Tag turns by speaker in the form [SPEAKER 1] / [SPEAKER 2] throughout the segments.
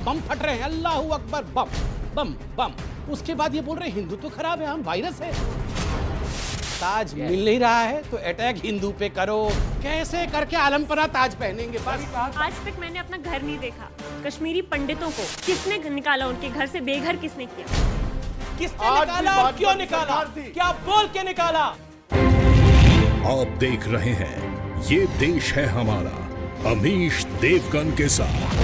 [SPEAKER 1] बम फट रहे हैं, अल्लाह अकबर, बम बम बम। उसके बाद ये बोल रहे हिंदू तो खराब है, हम वायरस है। ताज मिल नहीं रहा है तो अटैक हिंदू पे करो, कैसे करके आलमपना ताज पहनेंगे बस।
[SPEAKER 2] आज तक मैंने अपना घर नहीं देखा। कश्मीरी पंडितों को किसने निकाला, उनके घर से बेघर किसने किया?
[SPEAKER 1] किसने निकाला और क्यों निकाला, क्या बोल के निकाला?
[SPEAKER 3] आप देख रहे हैं ये देश है हमारा, अमीश देवगन के साथ।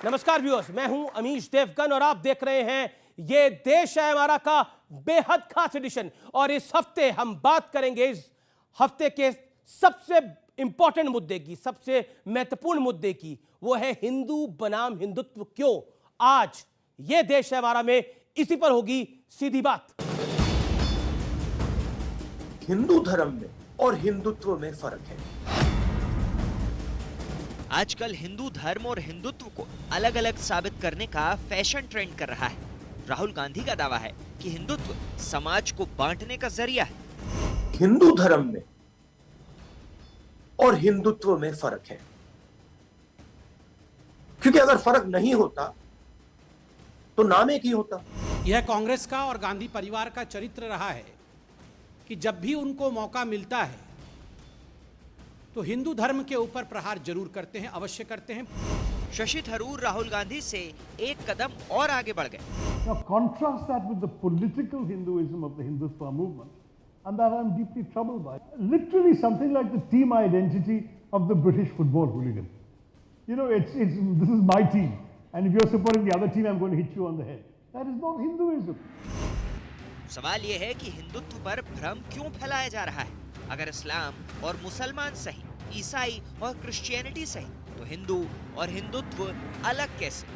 [SPEAKER 1] नमस्कार व्यूअर्स, मैं हूं अमीश देवगन और आप देख रहे हैं ये देश है हमारा का बेहद खास एडिशन। और इस हफ्ते हम बात करेंगे इस हफ्ते के सबसे इंपॉर्टेंट मुद्दे की, सबसे महत्वपूर्ण मुद्दे की। वो है हिंदू बनाम हिंदुत्व क्यों। आज ये देश है हमारा में इसी पर होगी सीधी बात।
[SPEAKER 4] हिंदू धर्म में और हिंदुत्व में फर्क है।
[SPEAKER 5] आजकल हिंदू धर्म और हिंदुत्व को अलग अलग साबित करने का फैशन ट्रेंड कर रहा है। राहुल गांधी का दावा है कि हिंदुत्व समाज को बांटने का जरिया है।
[SPEAKER 4] हिंदू धर्म में और हिंदुत्व में फर्क है, क्योंकि अगर फर्क नहीं होता तो नाम एक ही होता।
[SPEAKER 1] यह कांग्रेस का और गांधी परिवार का चरित्र रहा है कि जब भी उनको मौका मिलता है तो हिंदू धर्म के ऊपर प्रहार जरूर करते हैं, अवश्य करते हैं।
[SPEAKER 5] शशि थरूर राहुल गांधी से एक कदम और आगे बढ़ गए।
[SPEAKER 6] Now contrast that with the political Hinduism of the Hindutva movement, and that I'm deeply troubled by. Literally something like the team identity of the British football hooligan. You know, this is my team, and if you're supporting the other team, I'm going to hit you on the head. That is not Hinduism.
[SPEAKER 5] सवाल यह है कि हिंदुत्व पर भ्रम क्यों फैलाया जा रहा है? अगर इस्लाम और मुसलमान सही, ईसाई और क्रिश्चियनिटी सही, तो हिंदू और हिंदुत्व अलग कैसे?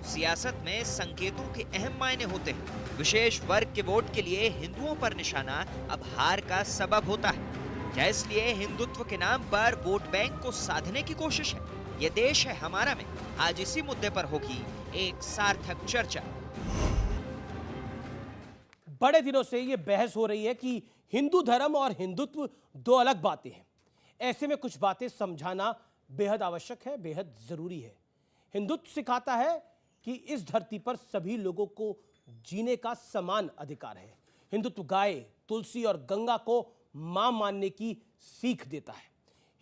[SPEAKER 5] सियासत में संकेतों के अहम मायने होते हैं। विशेष वर्ग के वोट के लिए हिंदुओं पर निशाना अब हार का सबब होता है। क्या इसलिए हिंदुत्व के नाम पर वोट बैंक को साधने की कोशिश है? ये देश है हमारा में आज इसी मुद्दे पर होगी एक सार्थक चर्चा।
[SPEAKER 1] बड़े दिनों से ये बहस हो रही है कि हिंदू धर्म और हिंदुत्व दो अलग बातें हैं। ऐसे में कुछ बातें समझाना बेहद आवश्यक है, बेहद जरूरी है। हिंदुत्व सिखाता है कि इस धरती पर सभी लोगों को जीने का समान अधिकार है। हिंदुत्व गाय, तुलसी और गंगा को मां मानने की सीख देता है।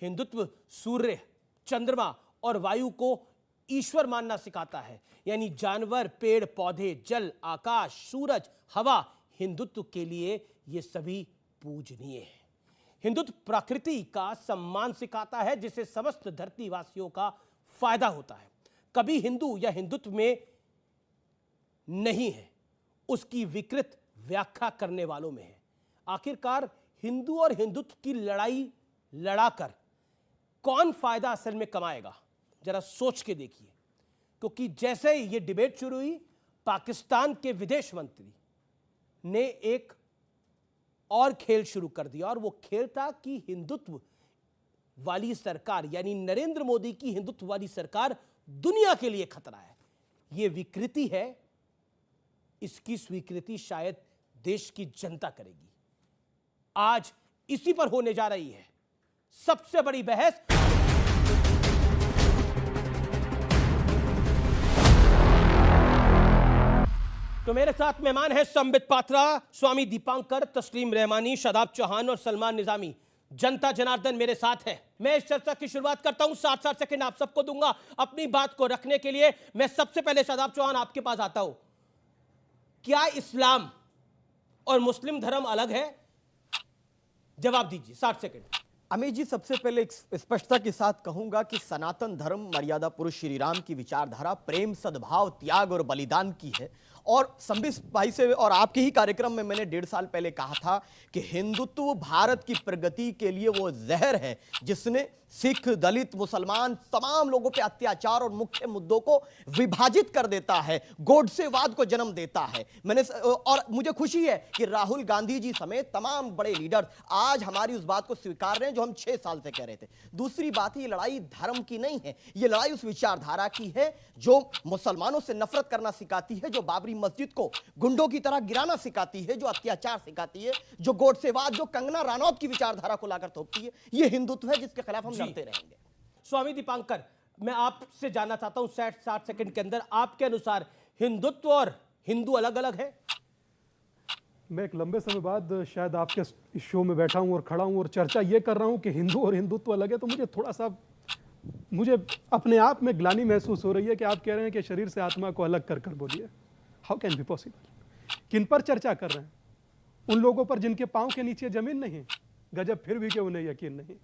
[SPEAKER 1] हिंदुत्व सूर्य, चंद्रमा और वायु को ईश्वर मानना सिखाता है, यानी जानवर, पेड़ पौधे, जल, आकाश, सूरज, हवा, हिंदुत्व के लिए ये सभी पूजनीय है। हिंदुत्व प्रकृति का सम्मान सिखाता है, जिससे समस्त धरतीवासियों का फायदा होता है। कभी हिंदू या हिंदुत्व में नहीं है, उसकी विकृत व्याख्या करने वालों में है। आखिरकार हिंदू और हिंदुत्व की लड़ाई लड़ाकर कौन फायदा असल में कमाएगा, जरा सोच के देखिए। क्योंकि जैसे ही ये डिबेट शुरू हुई, पाकिस्तान के विदेश मंत्री ने एक और खेल शुरू कर दिया, और वो खेल था कि हिंदुत्व वाली सरकार, यानी नरेंद्र मोदी की हिंदुत्व वाली सरकार दुनिया के लिए खतरा है। ये विकृति है, इसकी स्वीकृति शायद देश की जनता करेगी। आज इसी पर होने जा रही है सबसे बड़ी बहस। तो मेरे साथ मेहमान है संबित पात्रा, स्वामी दीपांकर, तस्लीम रहमानी, शादाब चौहान और सलमान निजामी। जनता जनार्दन मेरे साथ है। मैं इस चर्चा की शुरुआत करता हूं, 7-7 सेकंड आप सबको दूंगा अपनी बात को रखने के लिए। मैं सबसे पहले शादाब चौहान आपके पास आता हूं। क्या इस्लाम और मुस्लिम धर्म अलग है? जवाब दीजिए, 60 सेकंड।
[SPEAKER 7] अमीश जी, सबसे पहले एक स्पष्टता के साथ कहूंगा कि सनातन धर्म मर्यादा पुरुष श्री राम की विचारधारा प्रेम, सद्भाव, त्याग और बलिदान की है। और संबित भाई से और आपके ही कार्यक्रम में मैंने 1.5 साल पहले कहा था कि हिंदुत्व भारत की प्रगति के लिए वो जहर है जिसने सिख, दलित, मुसलमान तमाम लोगों पे अत्याचार और मुख्य मुद्दों को विभाजित कर देता है, गोडसेवाद को जन्म देता है। और मुझे खुशी है कि राहुल गांधी जी समेत तमाम बड़े लीडर आज हमारी उस बात को स्वीकार रहे हैं जो हम 6 साल से कह रहे थे। दूसरी बात, ये लड़ाई धर्म की नहीं है, ये लड़ाई उस विचारधारा की है जो मुसलमानों से नफरत करना सिखाती है, जो बाबरी मस्जिद को गुंडों की तरह गिराना सिखाती है, जो अत्याचार सिखाती है, जो गोडसेवाद, जो कंगना रनौत की विचारधारा को लाकर थोपती है, ये हिंदुत्व है जिसके खिलाफ हम लड़ते रहेंगे।
[SPEAKER 1] स्वामी दीपांकर, मैं आपसे जानना चाहता हूं 60 सेकंड के अंदर, आपके अनुसार हिंदुत्व और हिंदू अलग अलग है?
[SPEAKER 8] मैं एक लंबे समय बाद शायद आपके इस शो में बैठा हूं और खड़ा हूं और चर्चा ये कर रहा हूं कि हिंदू और हिंदुत्व अलग है, तो मुझे अपने आप में ग्लानि महसूस हो रही है कि आप कह रहे हैं कि शरीर से आत्मा को अलग कर बोलिए। How can be possible? किन पर चर्चा कर रहे हैं? उन लोगों पर जिनके पांव के नीचे जमीन नहीं। गजब, फिर भी कि उन्हें यकीन नहीं।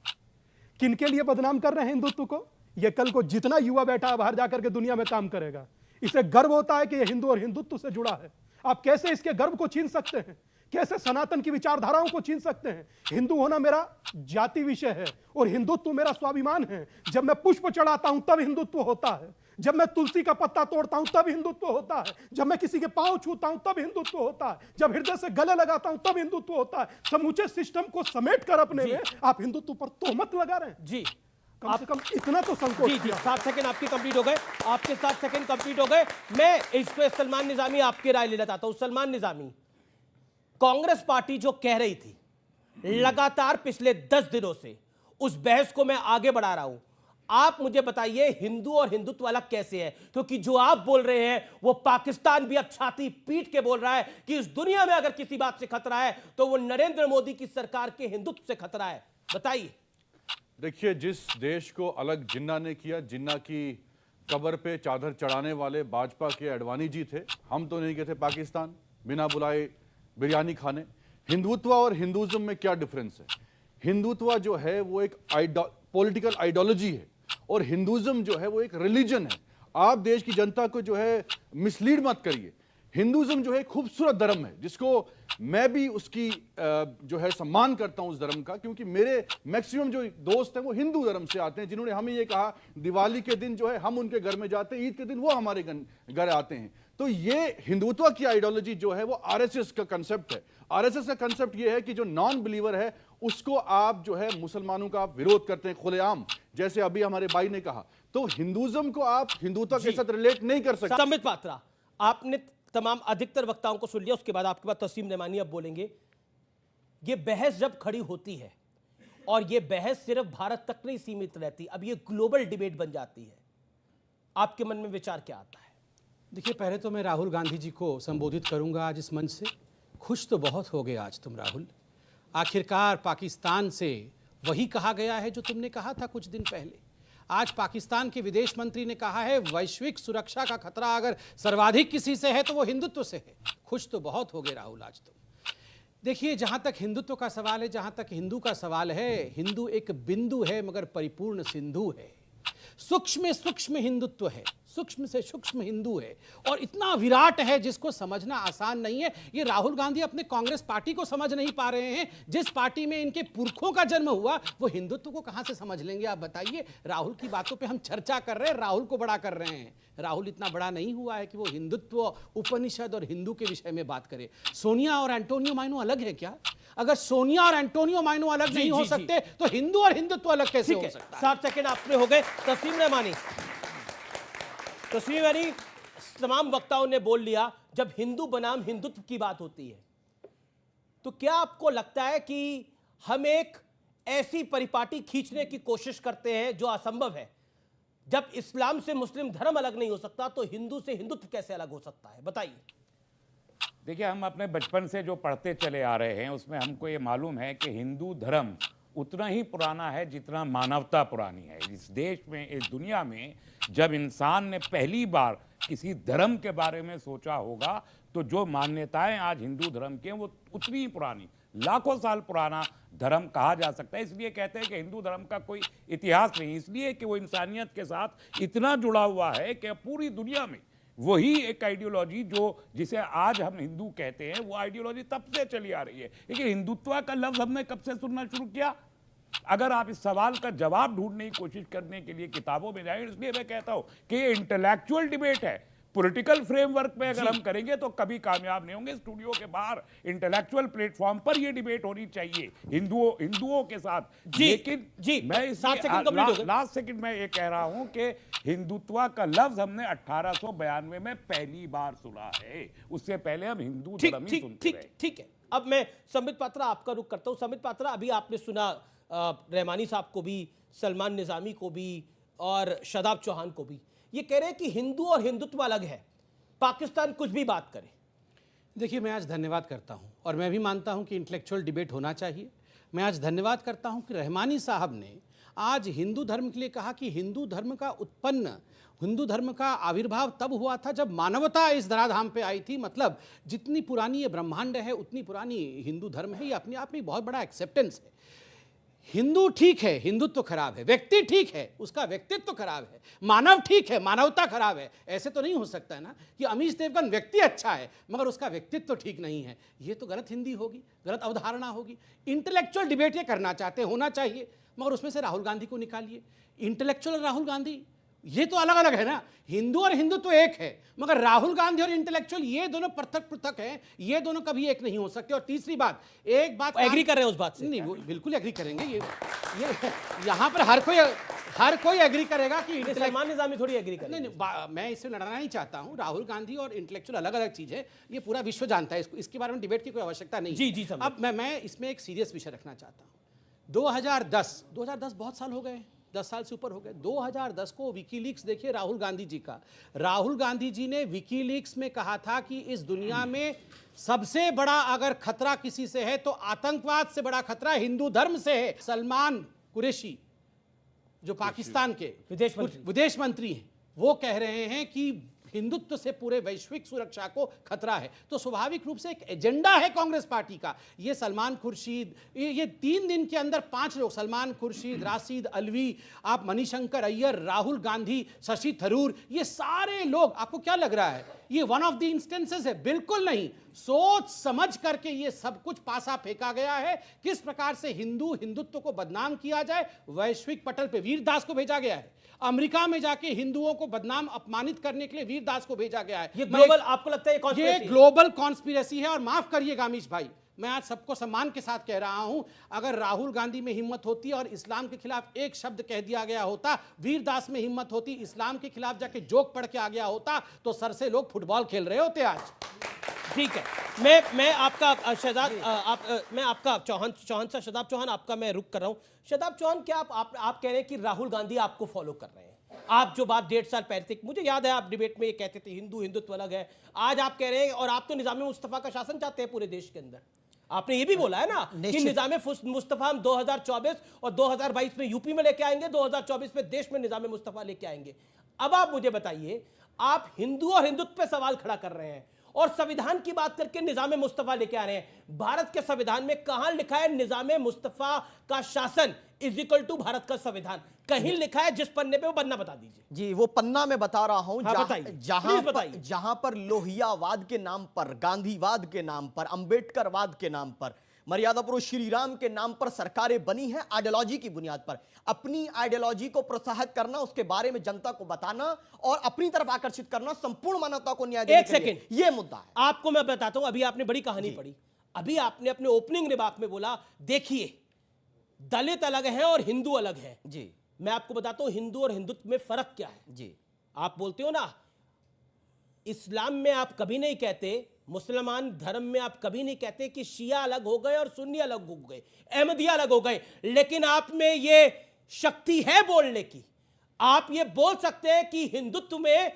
[SPEAKER 8] किन के लिए बदनाम कर रहे हैं हिंदुत्व को? ये कल को जितना युवा बैठा बाहर जाकर के दुनिया में काम करेगा, इसे गर्व होता है कि यह हिंदू और हिंदुत्व से जुड़ा है। आप कैसे इसके गर्व को छीन सकते हैं? कैसे सनातन की विचारधाराओं को छीन सकते हैं? हिंदू होना मेरा जाति विषय है और हिंदुत्व मेरा स्वाभिमान है। जब मैं पुष्प चढ़ाता हूं तब हिंदुत्व होता है, जब मैं तुलसी का पत्ता तोड़ता हूं तब हिंदुत्व होता है, जब मैं किसी के पांव छूता हूं तब हिंदुत्व होता है, जब हृदय से गले लगाता हूं तब हिंदुत्व होता है। समूचे सिस्टम को समेट कर अपने में आप हिंदुत्व पर तोहमत लगा रहे हैं।
[SPEAKER 1] जी,
[SPEAKER 8] कम से कम इतना तो संकोच।
[SPEAKER 1] जी, 7 सेकंड आपके कंप्लीट हो गए, आपके 7 सेकंड कंप्लीट हो गए। मैं इस पे सलमान निजामी आपकी राय लेना चाहता हूं। सलमान निजामी, कांग्रेस पार्टी जो कह रही थी लगातार पिछले 10 दिनों से, उस बहस को मैं आगे बढ़ा रहा हूं। आप मुझे बताइए हिंदू और हिंदुत्व अलग कैसे है? क्योंकि जो आप बोल रहे हैं वो पाकिस्तान भी अब छाती पीट के बोल रहा है कि इस दुनिया में अगर किसी बात से खतरा है तो वो नरेंद्र मोदी की सरकार के हिंदुत्व से खतरा है। बताइए।
[SPEAKER 9] देखिए, जिस देश को अलग जिन्ना ने किया, जिन्ना की कब्र पे चादर चढ़ाने वाले भाजपा के अडवाणी जी थे। हम तो नहीं गए थे पाकिस्तान बिना बुलाए बिरयानी खाने। हिंदुत्व और हिंदुइज्म में क्या डिफरेंस है? हिंदुत्व जो है वो एक पॉलिटिकल आइडियोलॉजी है और हिंदुइज्म जो है वो एक रिलीजन है। आप देश की जनता को जो है मिसलीड मत करिए। हिंदुइज्म जो है खूबसूरत धर्म है जिसको मैं भी उसकी जो है सम्मान करता हूं उस धर्म का, क्योंकि मेरे मैक्सिमम जो दोस्त हैं वो हिंदू धर्म से आते हैं, जिन्होंने हमें ये कहा दिवाली के दिन जो है हम उनके घर में जाते हैं, ईद के दिन वो हमारे घर आते हैं। तो ये हिंदुत्व की आइडियोलॉजी जो है वो आरएसएस का कंसेप्ट है। आरएसएस का कंसेप्ट ये है कि जो नॉन बिलीवर है उसको आप जो है मुसलमानों का विरोध करते हैं खुलेआम, जैसे अभी हमारे भाई ने कहा। तो हिंदुइज्म को आप हिंदुत्व के साथ रिलेट नहीं कर सकते।
[SPEAKER 1] संबित पात्रा, आपने तमाम अधिकतर वक्ताओं को सुन लिया, उसके बाद आपके बाद तस्लीम नमानी अब बोलेंगे। ये बहस जब खड़ी होती है और ये बहस सिर्फ भारत तक नहीं सीमित रहती, अब ये ग्लोबल डिबेट बन जाती है, आपके मन में विचार क्या आता है?
[SPEAKER 10] देखिए, पहले तो मैं राहुल गांधी जी को संबोधित करूंगा आज इस मंच से। खुश तो बहुत हो गए आज तुम राहुल। आखिरकार पाकिस्तान से वही कहा गया है जो तुमने कहा था कुछ दिन पहले। आज पाकिस्तान के विदेश मंत्री ने कहा है वैश्विक सुरक्षा का खतरा अगर सर्वाधिक किसी से है तो वो हिंदुत्व से है। खुश तो बहुत हो गए राहुल आज तुम। देखिए, जहां तक हिंदुत्व का सवाल है, जहां तक हिंदू का सवाल है, हिंदू एक बिंदु है मगर परिपूर्ण सिंधु है। सूक्ष्म सूक्ष्म हिंदुत्व है, सूक्ष्म से सूक्ष्म हिंदू है और इतना विराट है जिसको समझना आसान नहीं है। ये राहुल गांधी अपने कांग्रेस पार्टी को समझ नहीं पा रहे हैं। जिस पार्टी में इनके पुरखों का जन्म हुआ वो हिंदुत्व को कहां से समझ लेंगे? आप बताइए। राहुल की बातों पे हम चर्चा कर रहे हैं, राहुल को बड़ा कर रहे हैं। राहुल इतना बड़ा नहीं हुआ है कि वो हिंदुत्व, उपनिषद और हिंदू के विषय में बात करे। सोनिया और एंटोनियो माइनो अलग है क्या? अगर सोनिया और एंटोनियो माइनो अलग नहीं हो सकते तो हिंदू और हिंदुत्व अलग कैसे हो सकता है?
[SPEAKER 1] 7 सेकंड आपने हो गए। तस्लीम रहमानी, तस्लीम रहमानी, तमाम वक्ताओं ने बोल लिया जब हिंदू बनाम हिंदुत्व की बात होती है तो क्या आपको लगता है कि हम एक ऐसी परिपाटी खींचने की कोशिश करते हैं जो असंभव है? जब इस्लाम से मुस्लिम धर्म अलग नहीं हो सकता तो हिंदू से हिंदुत्व कैसे अलग हो सकता है? बताइए।
[SPEAKER 11] देखिए, हम अपने बचपन से जो पढ़ते चले आ रहे हैं उसमें हमको ये मालूम है कि हिंदू धर्म उतना ही पुराना है जितना मानवता पुरानी है। इस देश में, इस दुनिया में जब इंसान ने पहली बार किसी धर्म के बारे में सोचा होगा तो जो मान्यताएं आज हिंदू धर्म की हैं वो उतनी ही पुरानी, लाखों साल पुराना धर्म कहा जा सकता है। इसलिए कहते हैं कि हिंदू धर्म का कोई इतिहास नहीं, इसलिए कि वो इंसानियत के साथ इतना जुड़ा हुआ है कि पूरी दुनिया में वही एक आइडियोलॉजी जिसे आज हम हिंदू कहते हैं वो आइडियोलॉजी तब से चली आ रही है। लेकिन हिंदुत्व का लफ्ज हमने कब से सुनना शुरू किया? अगर आप इस सवाल का जवाब ढूंढने की कोशिश करने के लिए किताबों में जाएं, इसलिए मैं कहता हूं कि ये इंटेलेक्चुअल डिबेट है। पॉलिटिकल फ्रेमवर्क में अगर हम करेंगे तो कभी कामयाब नहीं होंगे। स्टूडियो के बाहर इंटेलेक्चुअल प्लेटफॉर्म पर ये डिबेट होनी चाहिए हिंदुओं के साथ। लेकिन मैं लास्ट सेकंड में ये कह रहा हूं कि हिंदुत्व का लफ्ज हमने 1892 में पहली बार सुना है, उससे पहले हम हिंदू धर्म ही सुनते रहे।
[SPEAKER 1] ठीक है, अब मैं संबित पात्रा आपका रुख करता हूं। संबित पात्रा, अभी आपने सुना रहमानी साहब को भी, सलमान निजामी को भी और शादाब चौहान को भी, ये कह रहे हैं कि हिंदू और हिंदुत्व अलग है, पाकिस्तान कुछ भी बात करे।
[SPEAKER 10] देखिए, मैं आज धन्यवाद करता हूं और मैं भी मानता हूं कि इंटेलेक्चुअल डिबेट होना चाहिए। मैं आज धन्यवाद करता हूं कि रहमानी साहब ने आज हिंदू धर्म के लिए कहा कि हिंदू धर्म का आविर्भाव तब हुआ था जब मानवता इस धराधाम पे आई थी। मतलब जितनी पुरानी ये ब्रह्मांड है उतनी पुरानी हिंदू धर्म है। ये अपने आप में बहुत बड़ा एक्सेप्टेंस है। हिंदू ठीक है, हिंदुत्व खराब है। व्यक्ति ठीक है, उसका व्यक्तित्व खराब है। मानव ठीक है, मानवता खराब है। ऐसे तो नहीं हो सकता है ना कि अमीश देवगन व्यक्ति अच्छा है मगर उसका व्यक्तित्व ठीक नहीं है। ये तो गलत हिंदी होगी, गलत अवधारणा होगी। इंटेलेक्चुअल डिबेट ये करना चाहते हैं, होना चाहिए, मगर उसमें से राहुल गांधी को निकालिए। इंटेलेक्चुअल और राहुल गांधी ये तो अलग अलग है ना। हिंदू और हिंदुत्व एक है, मगर राहुल गांधी और इंटेलेक्चुअल ये दोनों पृथक पृथक हैं। ये दोनों कभी एक नहीं हो सकते। और तीसरी बात, एक बात
[SPEAKER 1] एग्री कर रहे हैं उस बात से?
[SPEAKER 10] नहीं, वो बिल्कुल एग्री करेंगे। ये यहाँ पर हर कोई एग्री करेगा कि
[SPEAKER 1] सलमान निजामी थोड़ी एग्री करेंगे।
[SPEAKER 10] नहीं, मैं इससे लड़ना नहीं चाहता हूँ। राहुल गांधी और इंटेलेक्चुअल अलग अलग चीज है, ये पूरा विश्व जानता है। इसके बारे में डिबेट की कोई आवश्यकता नहीं।
[SPEAKER 1] जी।
[SPEAKER 10] अब मैं इसमें एक सीरियस विषय रखना चाहता हूँ। 2010 बहुत साल हो गए, 10 साल से ऊपर हो गए। 2010 को विकीलीक्स देखिए राहुल गांधी जी का। राहुल गांधी जी ने विकीलीक्स में कहा था कि इस दुनिया में सबसे बड़ा अगर खतरा किसी से है तो आतंकवाद से बड़ा खतरा हिंदू धर्म से है। सलमान कुरैशी जो पाकिस्तान के विदेश मंत्री हैं, वो कह रहे हैं कि हिंदुत्व से पूरे वैश्विक सुरक्षा को खतरा है। तो स्वाभाविक रूप से एक एजेंडा है कांग्रेस पार्टी का। ये सलमान खुर्शीद, ये 3 दिन के अंदर 5 लोग, सलमान खुर्शीद, राशिद अलवी, आप मणिशंकर अय्यर, राहुल गांधी, शशि थरूर, ये सारे लोग, आपको क्या लग रहा है ये वन ऑफ द इंस्टेंसेस है? बिल्कुल नहीं। सोच समझ करके ये सब कुछ पासा फेंका गया है। किस प्रकार से हिंदुत्व को बदनाम किया जाए, वैश्विक पटल पे वीरदास को भेजा गया है। अमेरिका में जाके हिंदुओं को बदनाम अपमानित करने के लिए वीरदास को भेजा गया है।
[SPEAKER 1] ये ग्लोबल, आपको लगता है
[SPEAKER 10] ये ग्लोबल कॉन्स्पिरेसी है? और माफ करिएगा अमीश भाई, मैं आज सबको सम्मान के साथ कह रहा हूं, अगर राहुल गांधी में हिम्मत होती और इस्लाम के खिलाफ एक शब्द कह दिया गया होता, वीरदास में हिम्मत होती, इस्लाम के खिलाफ जाके जोक पढ़ के आ गया होता, तो सर से लोग फुटबॉल खेल रहे होते आज।
[SPEAKER 1] ठीक है, मैं आपका शहजाद, मैं आपका चौहान साहब, शादाब चौहान, आपका मैं रुक कर रहा हूं। शादाब चौहान, क्या आप कह रहे हैं कि राहुल गांधी आपको फॉलो कर रहे हैं? आप जो बात 1.5 साल पहले, मुझे याद है आप डिबेट में ये कहते थे हिंदुत्व अलग है, आज आप कह रहे हैं, और आप तो निजाम मुस्तफा का शासन चाहते हैं पूरे देश के अंदर। आपने ये भी बोला है ना कि निजाम मुस्तफा हम 2024 और 2022 में यूपी में लेके आएंगे, 2024 में देश में निजाम मुस्तफा लेके आएंगे। अब आप मुझे बताइए, आप हिंदू और हिंदुत्व पे सवाल खड़ा कर रहे हैं और संविधान की बात करके निजाम मुस्तफा लेके आ रहे हैं। भारत के संविधान में कहां लिखा है निजाम मुस्तफा का शासन इज इक्वल टू भारत का संविधान? कहीं लिखा है? जिस पन्ने पे वो पन्ना बता दीजिए।
[SPEAKER 7] जी, वो पन्ना मैं बता रहा हूं।
[SPEAKER 1] हाँ,
[SPEAKER 7] जहां पर लोहियावाद के नाम पर, गांधीवाद के नाम पर, अंबेडकरवाद के नाम पर, मर्यादा पुरुष श्री राम के नाम पर सरकारें बनी हैं, आइडियोलॉजी की बुनियाद पर। अपनी आइडियोलॉजी को प्रोत्साहित करना, उसके बारे में जनता को बताना और अपनी तरफ आकर्षित करना, संपूर्ण मानवता को न्याय देने के लिए, ये मुद्दा है।
[SPEAKER 1] आपको मैं बताता हूं, अभी आपने बड़ी कहानी पढ़ी। अभी आपने अपने ओपनिंग रिमार्क में बोला, देखिए दलित अलग है और हिंदू अलग है।
[SPEAKER 7] जी,
[SPEAKER 1] मैं आपको बताता हूं हिंदू और हिंदुत्व में फर्क क्या है।
[SPEAKER 7] जी,
[SPEAKER 1] आप बोलते हो ना, इस्लाम में आप कभी नहीं कहते, मुसलमान धर्म में आप कभी नहीं कहते कि शिया अलग हो गए और सुन्नी अलग हो गए, अहमदिया अलग हो गए, लेकिन आप में ये शक्ति है बोलने की। आप ये बोल सकते हैं कि हिंदुत्व में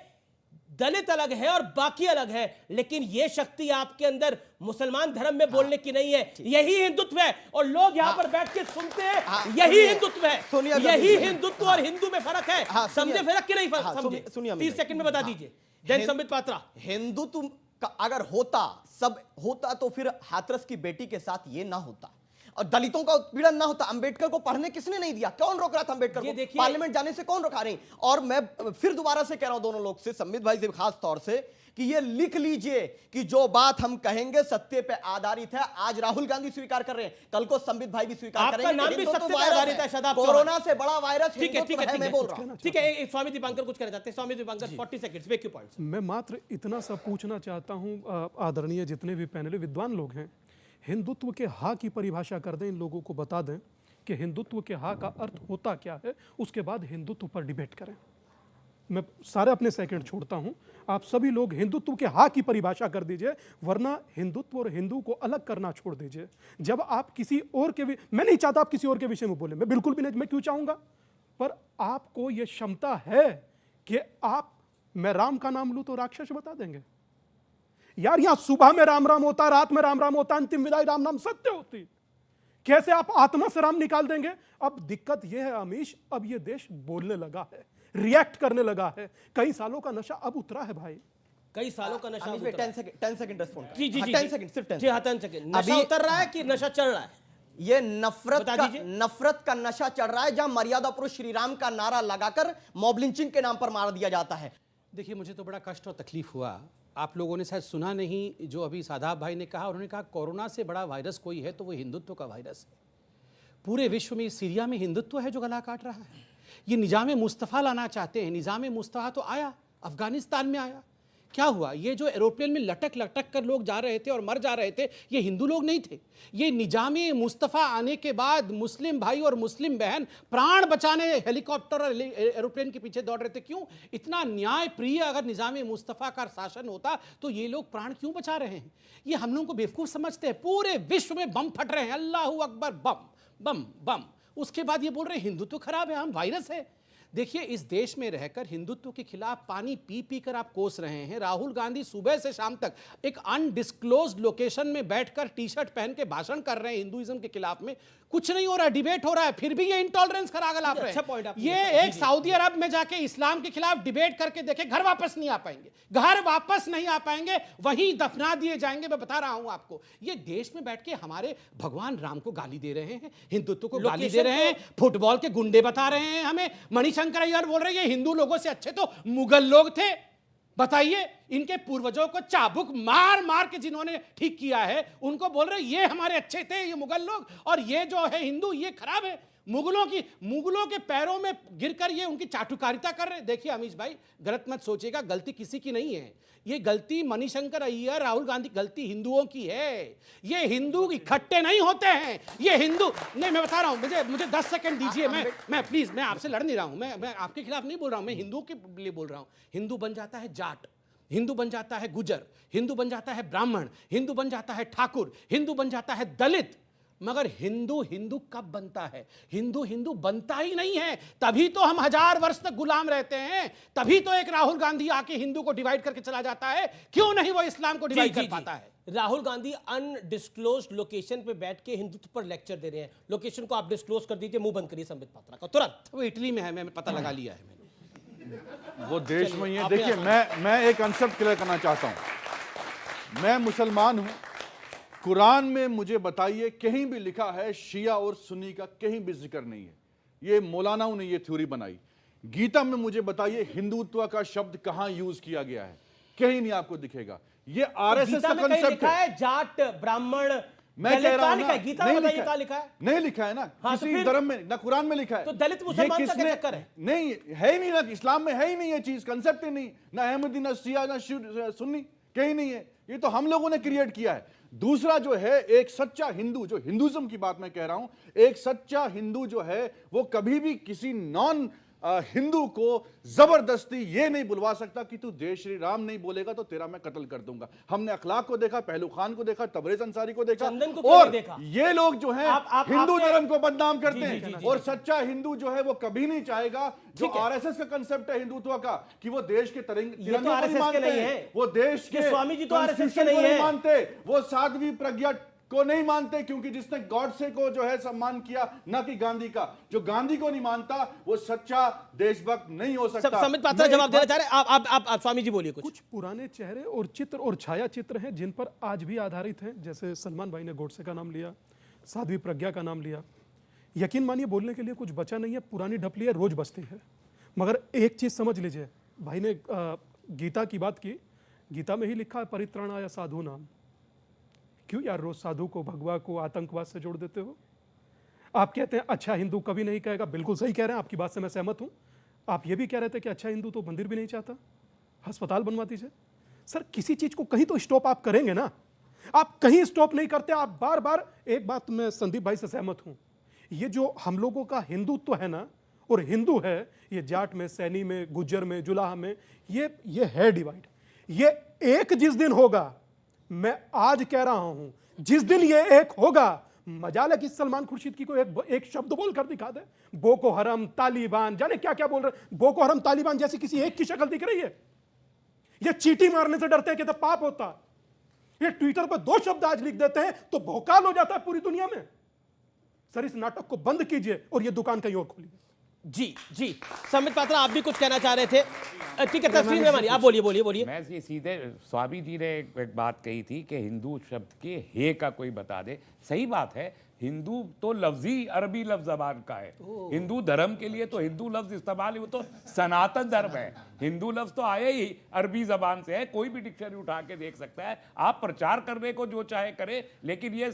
[SPEAKER 1] दलित अलग है और बाकी अलग है, लेकिन ये शक्ति आपके अंदर मुसलमान धर्म में बोलने की नहीं है। यही हिंदुत्व है और लोग यहां पर बैठ के सुनते हैं, यही हिंदुत्व है। यही हिंदुत्व और हिंदू में फर्क है। समझे फर्क कि नहीं समझे? 30 सेकंड में बता दीजिए। देन संबित पात्रा,
[SPEAKER 7] हिंदुत्व का अगर होता, सब होता, तो फिर हाथरस की बेटी के साथ ये ना होता। और दलितों का उत्पीड़न ना होता, अंबेडकर को पढ़ने किसने नहीं दिया? कौन रोक रहा था अंबेडकर
[SPEAKER 1] ये
[SPEAKER 7] को?
[SPEAKER 1] देखिए-
[SPEAKER 7] पार्लियामेंट जाने से कौन रोका नहीं? और मैं फिर दोबारा से कह रहा हूं दोनों लोग से, संबित भाई से खास तौर से, कि ये लिख लीजिए कि जो बात हम कहेंगे सत्य पे आधारित है। आज राहुल गांधी स्वीकार कर रहे हैं, कल को संबित भाई भी स्वीकार
[SPEAKER 1] आपका
[SPEAKER 7] करेंगे।
[SPEAKER 1] नाम भी
[SPEAKER 7] हिंदुत्व
[SPEAKER 1] सत्य पे
[SPEAKER 7] वायरस
[SPEAKER 1] आधारित है, शादाब चौहान।
[SPEAKER 7] कोरोना से बड़ा वायरस
[SPEAKER 1] ठीक है, ठीक
[SPEAKER 7] हिंदुत्व
[SPEAKER 1] है,
[SPEAKER 7] मैं बोल रहा हूं।
[SPEAKER 1] ठीक है। स्वामी दीपांकर कुछ कहना चाहते हैं। Swami Dipankar 40 seconds, make your points.
[SPEAKER 8] मैं मात्र इतना सा पूछना चाहता हूं, आदरणीय जितने भी पैनल विद्वान लोग हैं, हिंदुत्व के हा की परिभाषा कर दें, इन लोगों को बता दें कि हिंदुत्व के हा का अर्थ होता क्या है, उसके बाद हिंदुत्व पर डिबेट करें। मैं सारे अपने सेकंड छोड़ता हूं, आप सभी लोग हिंदुत्व के हा की परिभाषा कर दीजिए, वरना हिंदुत्व और हिंदू को अलग करना छोड़ दीजिए। जब आप किसी और के मैं नहीं चाहता आप किसी और के विषय में बोले, मैं बिल्कुल भी नहीं, मैं क्यों चाहूंगा, पर आपको यह क्षमता है कि मैं राम का नाम लूं तो राक्षस बता देंगे। यार यहां सुबह में राम राम होता, रात में राम राम होता, अंतिम विदाई राम नाम सत्य होती। कैसे आप आत्मा से राम निकाल देंगे? अब दिक्कत यह है अमीश, अब यह देश बोलने लगा है, रिएक्ट करने लगा है। कई सालों का नशा अब उतरा है भाई,
[SPEAKER 1] कई सालों का नशा।
[SPEAKER 7] 10 सेकंड रेस्पॉन्ड।
[SPEAKER 1] जी जी जी
[SPEAKER 7] 10 सेकंड, सिर्फ 10
[SPEAKER 1] जी हाँ, 10 सेकंड। नशा उतर रहा है कि नशा चढ़ रहा है?
[SPEAKER 7] ये नफरत
[SPEAKER 1] बता
[SPEAKER 7] का
[SPEAKER 1] दीजिए।
[SPEAKER 7] नफरत का नशा चढ़ रहा है, जहां मर्यादा पुरुष श्री राम का नारा लगाकर मॉब लिंचिंग के नाम पर मार दिया जाता है।
[SPEAKER 10] देखिए, मुझे तो बड़ा कष्ट और तकलीफ हुआ। आप लोगों ने शायद सुना नहीं जो अभी सादाब भाई ने कहा। उन्होंने कहा कोरोना से बड़ा वायरस कोई है तो वो हिंदुत्व का वायरस है। पूरे विश्व में, सीरिया में हिंदुत्व है जो गला काट रहा है। ये निजाम मुस्तफ़ा लाना चाहते हैं। निजाम मुस्तफ़ा तो आया, अफगानिस्तान में आया। क्या हुआ? ये जो एरोप्लेन में लटक लटक कर लोग जा रहे थे और मर जा रहे थे, ये हिंदू लोग नहीं थे। ये निजाम मुस्तफ़ा आने के बाद मुस्लिम भाई और मुस्लिम बहन प्राण बचाने हेलीकॉप्टर और एरोप्लेन के पीछे दौड़ रहे थे। क्यों? इतना न्याय प्रिय अगर निजाम मुस्तफ़ा का शासन होता तो ये लोग प्राण क्यों बचा रहे हैं? ये हम लोगों को बेवकूफ़ समझते हैं। पूरे विश्व में बम फट रहे हैं, अल्लाहू अकबर, बम बम बम। उसके बाद ये बोल रहे हैं हिंदुत्व खराब है, हम वायरस है। देखिए, इस देश में रहकर हिंदुत्व के खिलाफ पानी पी पी कर आप कोस रहे हैं। राहुल गांधी सुबह से शाम तक एक अनडिस्क्लोज्ड लोकेशन में बैठकर टी शर्ट पहन के भाषण कर रहे हैं हिंदुइज्म के खिलाफ में। कुछ नहीं हो रहा है, डिबेट हो रहा है, फिर भी ये इंटॉलरेंस का राग लाप रहे
[SPEAKER 1] अच्छा पॉइंट
[SPEAKER 10] हैं।
[SPEAKER 1] आपने
[SPEAKER 10] ये
[SPEAKER 1] बताया।
[SPEAKER 10] एक सऊदी अरब में जाके इस्लाम के खिलाफ डिबेट करके देखे, घर वापस नहीं आ पाएंगे, घर वापस नहीं आ पाएंगे, वहीं दफना दिए जाएंगे। मैं बता रहा हूं आपको, ये देश में बैठ के हमारे भगवान राम को गाली दे रहे हैं, हिंदुत्व को गाली दे रहे हैं, फुटबॉल के गुंडे बता रहे हैं हमें। मणिशंकर अय्यर बोल रहे हैं हिंदू लोगों से अच्छे तो मुगल लोग थे। बताइए, इनके पूर्वजों को चाबुक मार मार के जिन्होंने ठीक किया है, उनको बोल रहे ये हमारे अच्छे थे, ये मुगल लोग, और ये जो है हिंदू ये खराब है। मुगलों के पैरों में गिरकर ये उनकी चाटुकारिता कर रहे हैं। देखिए अमीश भाई, गलत मत सोचिएगा, गलती किसी की नहीं है। ये गलती मणिशंकर अय्यर, राहुल गांधी, गलती हिंदुओं की है। ये हिंदू इकट्ठे नहीं होते हैं, ये हिंदू नहीं। मैं बता रहा हूं, मुझे 10 सेकंड दीजिए। मैं प्लीज, मैं आपसे लड़ नहीं रहा हूं, मैं आपके खिलाफ नहीं बोल रहा हूं, मैं हिंदुओं के लिए बोल रहा हूं। हिंदू बन जाता है जाट, हिंदू बन जाता है गुजर, हिंदू बन जाता है ब्राह्मण, हिंदू बन जाता है ठाकुर, हिंदू बन जाता है दलित। मगर हिंदू हिंदू कब बनता है? हिंदू हिंदू बनता ही नहीं है। तभी तो हम 1000 वर्ष तक गुलाम रहते हैं। तभी तो एक राहुल गांधी आके हिंदू को डिवाइड करके चला जाता है। क्यों नहीं वो इस्लाम को डिवाइड कर पाता है?
[SPEAKER 1] राहुल गांधी अनडिस्क्लोज्ड लोकेशन पे बैठ के हिंदुत्व पर लेक्चर दे रहे हैं। लोकेशन को आप डिस्क्लोज कर दीजिए, मुंह बंद करिए संबित पात्रा का तुरंत।
[SPEAKER 10] वो इटली में है, मैंने पता लगा लिया है मैंने।
[SPEAKER 9] वो देश में ही है। देखिए, मैं एक कंसेप्ट क्लियर करना चाहता हूं। मैं मुसलमान हूं। कुरान में मुझे बताइए कहीं भी लिखा है शिया और सुन्नी का कहीं भी जिक्र नहीं है। ये मौलानाओं ने ये थ्योरी बनाई। गीता में मुझे बताइए हिंदुत्व का शब्द कहां यूज किया गया है? कहीं नहीं आपको दिखेगा। ये आरएसएस का कंसेप्ट है।
[SPEAKER 1] जाट ब्राह्मण,
[SPEAKER 9] मैं कह रहा हूं ना,
[SPEAKER 1] गीता में बताइए कहां लिखा है?
[SPEAKER 9] नहीं लिखा है ना,
[SPEAKER 1] हाँ,
[SPEAKER 9] किसी धर्म में ना, कुरान में लिखा है।
[SPEAKER 1] तो दलित मुसलमान का क्या चक्कर है?
[SPEAKER 9] नहीं है ही नहीं ना, इस्लाम में है ही नहीं ये चीज, कंसेप्ट ही नहीं। ना अहमदी, ना शिया, ना सुन्नी, कहीं नहीं है। ये तो हम लोगों ने क्रिएट किया है। दूसरा जो है, एक सच्चा हिंदू, जो हिंदुइज्म की बात मैं कह रहा हूं, एक सच्चा हिंदू जो है वो कभी भी किसी नॉन हिंदू को जबरदस्ती ये नहीं बुलवा सकता कि तू जय श्री राम नहीं बोलेगा तो तेरा मैं कत्ल कर दूंगा। हमने अखलाक को देखा, पहलू खान को देखा, तबरेज अंसारी को देखा,
[SPEAKER 1] चंदन को
[SPEAKER 9] और
[SPEAKER 1] देखा।
[SPEAKER 9] ये लोग जो है हिंदू धर्म को बदनाम करते
[SPEAKER 1] जी,
[SPEAKER 9] हैं।
[SPEAKER 1] जी, जी,
[SPEAKER 9] और सच्चा हिंदू जो है वो कभी नहीं चाहेगा, जो आरएसएस का कंसेप्ट है हिंदुत्व का, कि वो देश के तिरंगे को नहीं मानते, वो देश के
[SPEAKER 1] स्वामी जी तो आरएसएस के
[SPEAKER 9] कॉन्स्टिट्यूशन को
[SPEAKER 1] नहीं
[SPEAKER 9] नहीं मानते, वो साध्वी प्रज्ञा को नहीं मानते, क्योंकि जिसने गॉडसे को जो है सम्मान किया, ना कि गांधी का। जो गांधी को नहीं मानता वो सच्चा देशभक्त नहीं हो सकता।
[SPEAKER 1] संबित पात्रा जवाब देना चाह रहे हैं। आप स्वामी जी बोलिए।
[SPEAKER 8] कुछ पुराने चेहरे और चित्र और छाया चित्र हैं जिन पर आज भी आधारित हैं। जैसे सलमान भाई ने गोडसे का नाम लिया, साध्वी प्रज्ञा का नाम लिया। यकीन मानिए बोलने के लिए कुछ बचा नहीं है, पुरानी ढपली है, रोज बसती है। मगर एक चीज समझ लीजिए, भाई ने गीता की बात की, गीता में ही लिखा है परित्राणाय साधु नाम। क्यों यार रोज साधु को, भगवा को आतंकवाद से जोड़ देते हो? आप कहते हैं अच्छा हिंदू कभी नहीं कहेगा, बिल्कुल सही कह रहे हैं, आपकी बात से मैं सहमत हूं। आप ये भी कह रहे थे कि अच्छा हिंदू तो मंदिर भी नहीं चाहता, अस्पताल बनवा दीजिए। सर किसी चीज को कहीं तो स्टॉप आप करेंगे ना, आप कहीं स्टॉप नहीं करते, आप बार बार। एक बात मैं संदीप भाई से सहमत हूं, ये जो हम लोगों का हिंदुत्व है ना, और हिंदू है, ये जाट में, सैनी में, गुज्जर में, जुलाहा में, ये है डिवाइड। ये एक जिस दिन होगा, मैं आज कह रहा हूं, जिस दिन ये एक होगा, मजाल है कि सलमान खुर्शीद की को एक शब्द बोल कर दिखा दे। बोको हरम, तालिबान, जाने क्या क्या बोल रहे। बोको हरम, तालिबान जैसी किसी एक की शक्ल दिख रही है? ये चीटी मारने से डरते हैं कि तो पाप होता। ये ट्विटर पर 2 शब्द आज लिख देते हैं तो भौकाल हो जाता है पूरी दुनिया में। सर इस नाटक को बंद कीजिए और ये दुकान कहीं और खोलिए।
[SPEAKER 1] जी संबित पात्रा, आप भी कुछ कहना चाह रहे थे? ठीक है, तस्वीर में मानिए, आप बोलिए।
[SPEAKER 11] मैं ये सीधे, स्वामी जी ने एक बात कही थी कि हिंदू शब्द के हे का कोई बता दे। सही बात है, हिंदू तो लफ्ज ही अरबी लफ्ज जबान का है। हिंदू धर्म के लिए तो हिंदू लफ्ज इस्तेमाल, वो तो सनातन धर्म है। हिंदू लफ्ज तो आए ही अरबी जबान से है, कोई भी डिक्शनरी उठा के देख सकता है। आप प्रचार करने को जो चाहे करे, लेकिन ये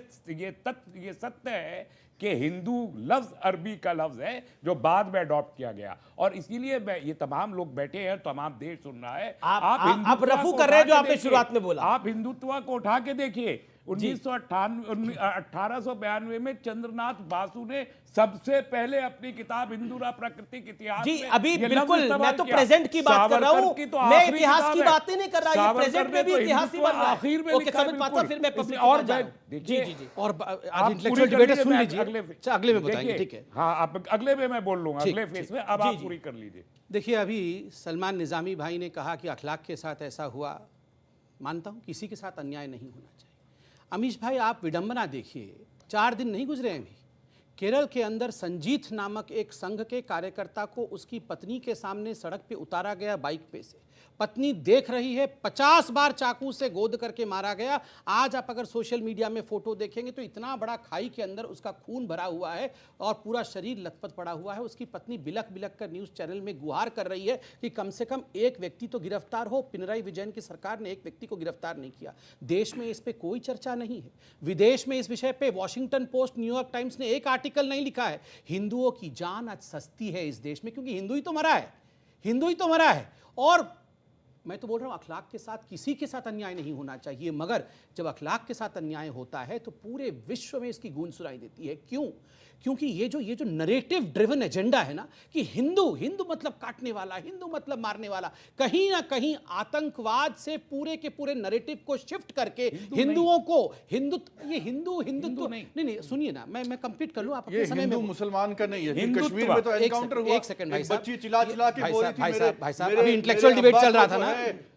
[SPEAKER 11] सत्य है कि हिंदू लफ्ज अरबी का लफ्ज है जो बाद में अडॉप्ट किया गया। और इसीलिए ये तमाम लोग बैठे हैं, तमाम देश सुन रहा है।
[SPEAKER 1] आप रफू कर रहे हैं जो आपने शुरुआत में बोला।
[SPEAKER 11] आप हिंदुत्व को उठा के देखिए। 1892 में चंद्रनाथ बासु ने सबसे पहले अपनी किताब हिंदूरा प्राकृतिक इतिहास
[SPEAKER 1] जी, अभी बिल्कुल मैं तो प्रेजेंट की बात कर रहा हूं, मैं इतिहास की बातें नहीं कर रहा, ये प्रेजेंट में भी इतिहास ही बन रहा है। ओके संबित पात्रा, फिर मैं पब्लिक
[SPEAKER 11] और
[SPEAKER 1] जी
[SPEAKER 8] और आज इंटेलेक्चुअल डिबेट सुन लीजिए, अगले में बताएंगे, ठीक है?
[SPEAKER 11] हाँ, आप अगले में मैं बोल लूंगा, अगले फेज में। अब आप पूरी कर लीजिए।
[SPEAKER 10] देखिए, अभी सलमान निजामी भाई ने कहा कि अखलाक के साथ ऐसा हुआ, मानता हूं किसी के साथ अन्याय नहीं होना चाहिए। अमीश भाई, आप विडंबना देखिए, 4 दिन नहीं गुजरे अभी, केरल के अंदर संजीत नामक एक संघ के कार्यकर्ता को उसकी पत्नी के सामने सड़क पे उतारा गया बाइक पे से। पत्नी देख रही है, 50 बार चाकू से गोद करके मारा गया। आज आप अगर सोशल मीडिया में फोटो देखेंगे तो इतना बड़ा खाई के अंदर उसका खून भरा हुआ है और पूरा शरीर लथपथ पड़ा हुआ है। उसकी पत्नी बिलख बिलख कर न्यूज़ चैनल में गुहार कर रही है कि कम से कम एक व्यक्ति तो गिरफ्तार हो। पिनराई विजयन की सरकार ने एक व्यक्ति को गिरफ्तार नहीं किया। देश में इस पर कोई चर्चा नहीं है। विदेश में इस विषय पर वॉशिंगटन पोस्ट, न्यूयॉर्क टाइम्स ने एक आर्टिकल नहीं लिखा है। हिंदुओं की जान आज सस्ती है इस देश में, क्योंकि हिंदू ही तो मरा है, हिंदू ही तो मरा है। और मैं तो बोल रहा हूं, अखलाक के साथ किसी के साथ अन्याय नहीं होना चाहिए, मगर जब अखलाक के साथ अन्याय होता है तो पूरे विश्व में इसकी गूंज सुनाई देती है। क्यों? क्योंकि ये जो नरेटिव ड्रिवन एजेंडा है ना, कि हिंदू मतलब काटने वाला, हिंदू मतलब मारने वाला, कहीं ना कहीं आतंकवाद से पूरे के पूरे नरेटिव को शिफ्ट करके हिंदुओं को हिंदुत्व नहीं, सुनिए ना, मैं कंप्लीट कर लूं, आप अपने समय में।
[SPEAKER 9] मुसलमान का नहीं है, कश्मीर में तो एनकाउंटर हुआ,
[SPEAKER 10] एक सेकंड भाई साहब,
[SPEAKER 9] बच्ची चिल्ला के बोल रही थी,
[SPEAKER 10] भाई साहब अभी इंटेलेक्चुअल डिबेट चल रहा था ना,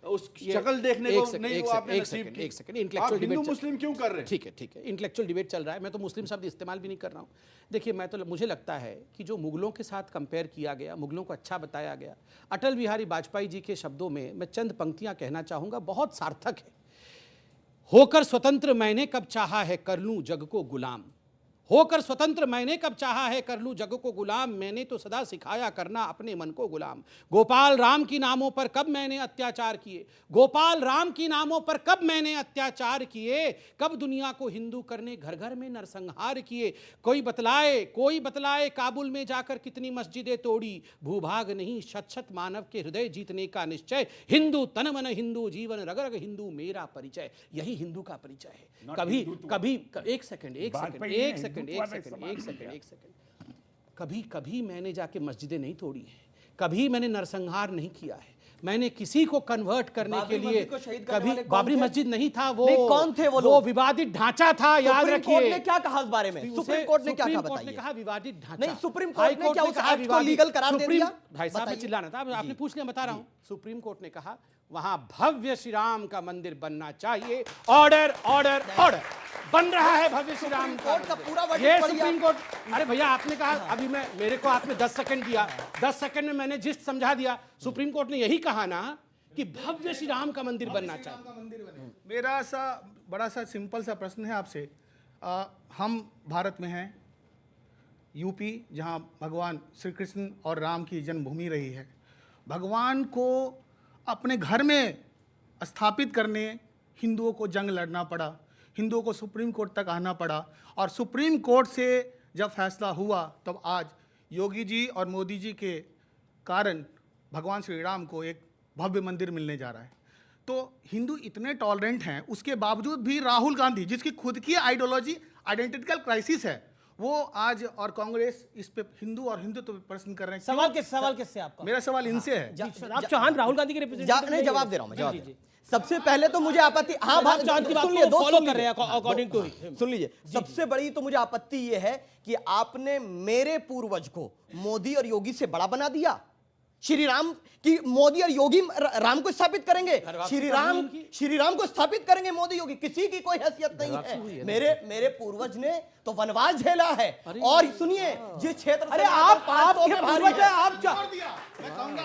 [SPEAKER 9] उस शक्ल देखने को नहीं, वो आपने नसीब की।
[SPEAKER 10] एक सेकंड, इंटेलेक्चुअल डिबेट,
[SPEAKER 9] हिंदू मुस्लिम क्यों कर रहे हैं?
[SPEAKER 10] ठीक है, इंटेलेक्चुअल डिबेट चल रहा है, मैं तो मुस्लिम शब्द इस्तेमाल भी नहीं कर रहा हूं। देखिए, मुझे लगता है कि जो मुगलों के साथ कंपेयर किया गया, मुगलों को अच्छा बताया गया, अटल बिहारी वाजपेयी जी के शब्दों में मैं चंद पंक्तियां कहना चाहूंगा, बहुत सार्थक है। होकर स्वतंत्र मैंने कब चाहा है कर लूं जग को गुलाम, होकर स्वतंत्र मैंने कब चाहा है कर लूं जग को गुलाम, मैंने तो सदा सिखाया करना अपने मन को गुलाम। गोपाल राम की नामों पर कब मैंने अत्याचार किए, गोपाल राम की नामों पर कब मैंने अत्याचार किए, कब दुनिया को हिंदू करने घर घर में नरसंहार किए। कोई बतलाए काबुल में जाकर कितनी मस्जिदें तोड़ी, भूभाग नहीं शत शत मानव के हृदय जीतने का निश्चय, हिंदू तन मन हिंदू जीवन रग रग हिंदू मेरा परिचय। यही हिंदू का परिचय है। कभी एक सेकंड, कभी मैंने जाके मस्जिदें नहीं तोड़ी है, कभी मैंने नरसंहार नहीं किया है, मैंने किसी को कन्वर्ट करने के लिए कभी, बाबरी मस्जिद नहीं था वो,
[SPEAKER 7] कौन थे
[SPEAKER 10] वो विवादित ढांचा था, याद रखिए।
[SPEAKER 7] सुप्रीम कोर्ट ने क्या कहा इस बारे में? सुप्रीम कोर्ट ने क्या कहा बताइए?
[SPEAKER 10] कहा विवादित ढांचा
[SPEAKER 7] नहीं, सुप्रीम कोर्ट ने क्या उस एक्ट को लीगल करार दे दिया?
[SPEAKER 10] भाई साहब मैं चिल्लाना था, आपने पूछ लिया, बता रहा हूं। सुप्रीम कोर्ट ने कहा वहां भव्य श्री राम का मंदिर बनना चाहिए। ऑर्डर बन रहा है भव्य श्री राम का
[SPEAKER 7] पूरा।
[SPEAKER 10] ये सुप्रीम कोर्ट, अरे भैया आपने कहा, अभी मेरे को आपने 10 सेकंड दिया, 10 सेकंड में मैंने जिस्ट समझा दिया। सुप्रीम कोर्ट ने यही कहा ना कि भव्य श्री राम का मंदिर बनना चाहिए।
[SPEAKER 12] मेरा बड़ा सा सिंपल सा प्रश्न है आपसे, हम भारत में हैं, यूपी, जहां भगवान श्री कृष्ण और राम की जन्मभूमि रही है। भगवान को अपने घर में स्थापित करने हिंदुओं को जंग लड़ना पड़ा, हिंदुओं को सुप्रीम कोर्ट तक आना पड़ा, और सुप्रीम कोर्ट से जब फैसला हुआ तब आज योगी जी और मोदी जी के कारण भगवान श्री राम को एक भव्य मंदिर मिलने जा रहा है। तो हिंदू इतने टॉलरेंट हैं, उसके बावजूद भी राहुल गांधी, जिसकी खुद की आइडियोलॉजी आइडेंटिकल क्राइसिस है, वो आज, और कांग्रेस इस पे हिंदू और हिंदुत्व पे प्रश्न कर रहे हैं।
[SPEAKER 1] सवाल किससे आपका?
[SPEAKER 12] मेरा सवाल इनसे है।
[SPEAKER 1] आप चौहान राहुल गांधी के रिप्रेजेंटेटिव
[SPEAKER 7] नहीं, जवाब दे रहा हूं मैं, जवाब दे रहा हूं। सबसे पहले तो मुझे आपत्ति, हाँ
[SPEAKER 1] आप चौहान की बात को फॉलो कर रहे हैं अकॉर्डिंग टू,
[SPEAKER 7] सुन लीजिए। सबसे बड़ी तो मुझे आपत्ति ये है कि आपने मेरे पूर्वज को मोदी और योगी से बड़ा बना दिया। श्री राम की मोदी और योगी राम को स्थापित करेंगे, श्री राम को स्थापित करेंगे मोदी योगी, किसी की कोई हैसियत नहीं है। मेरे पूर्वज ने तो वनवास झेला है। और सुनिए, जिस क्षेत्र,
[SPEAKER 1] अरे आप पूर्वज है, आप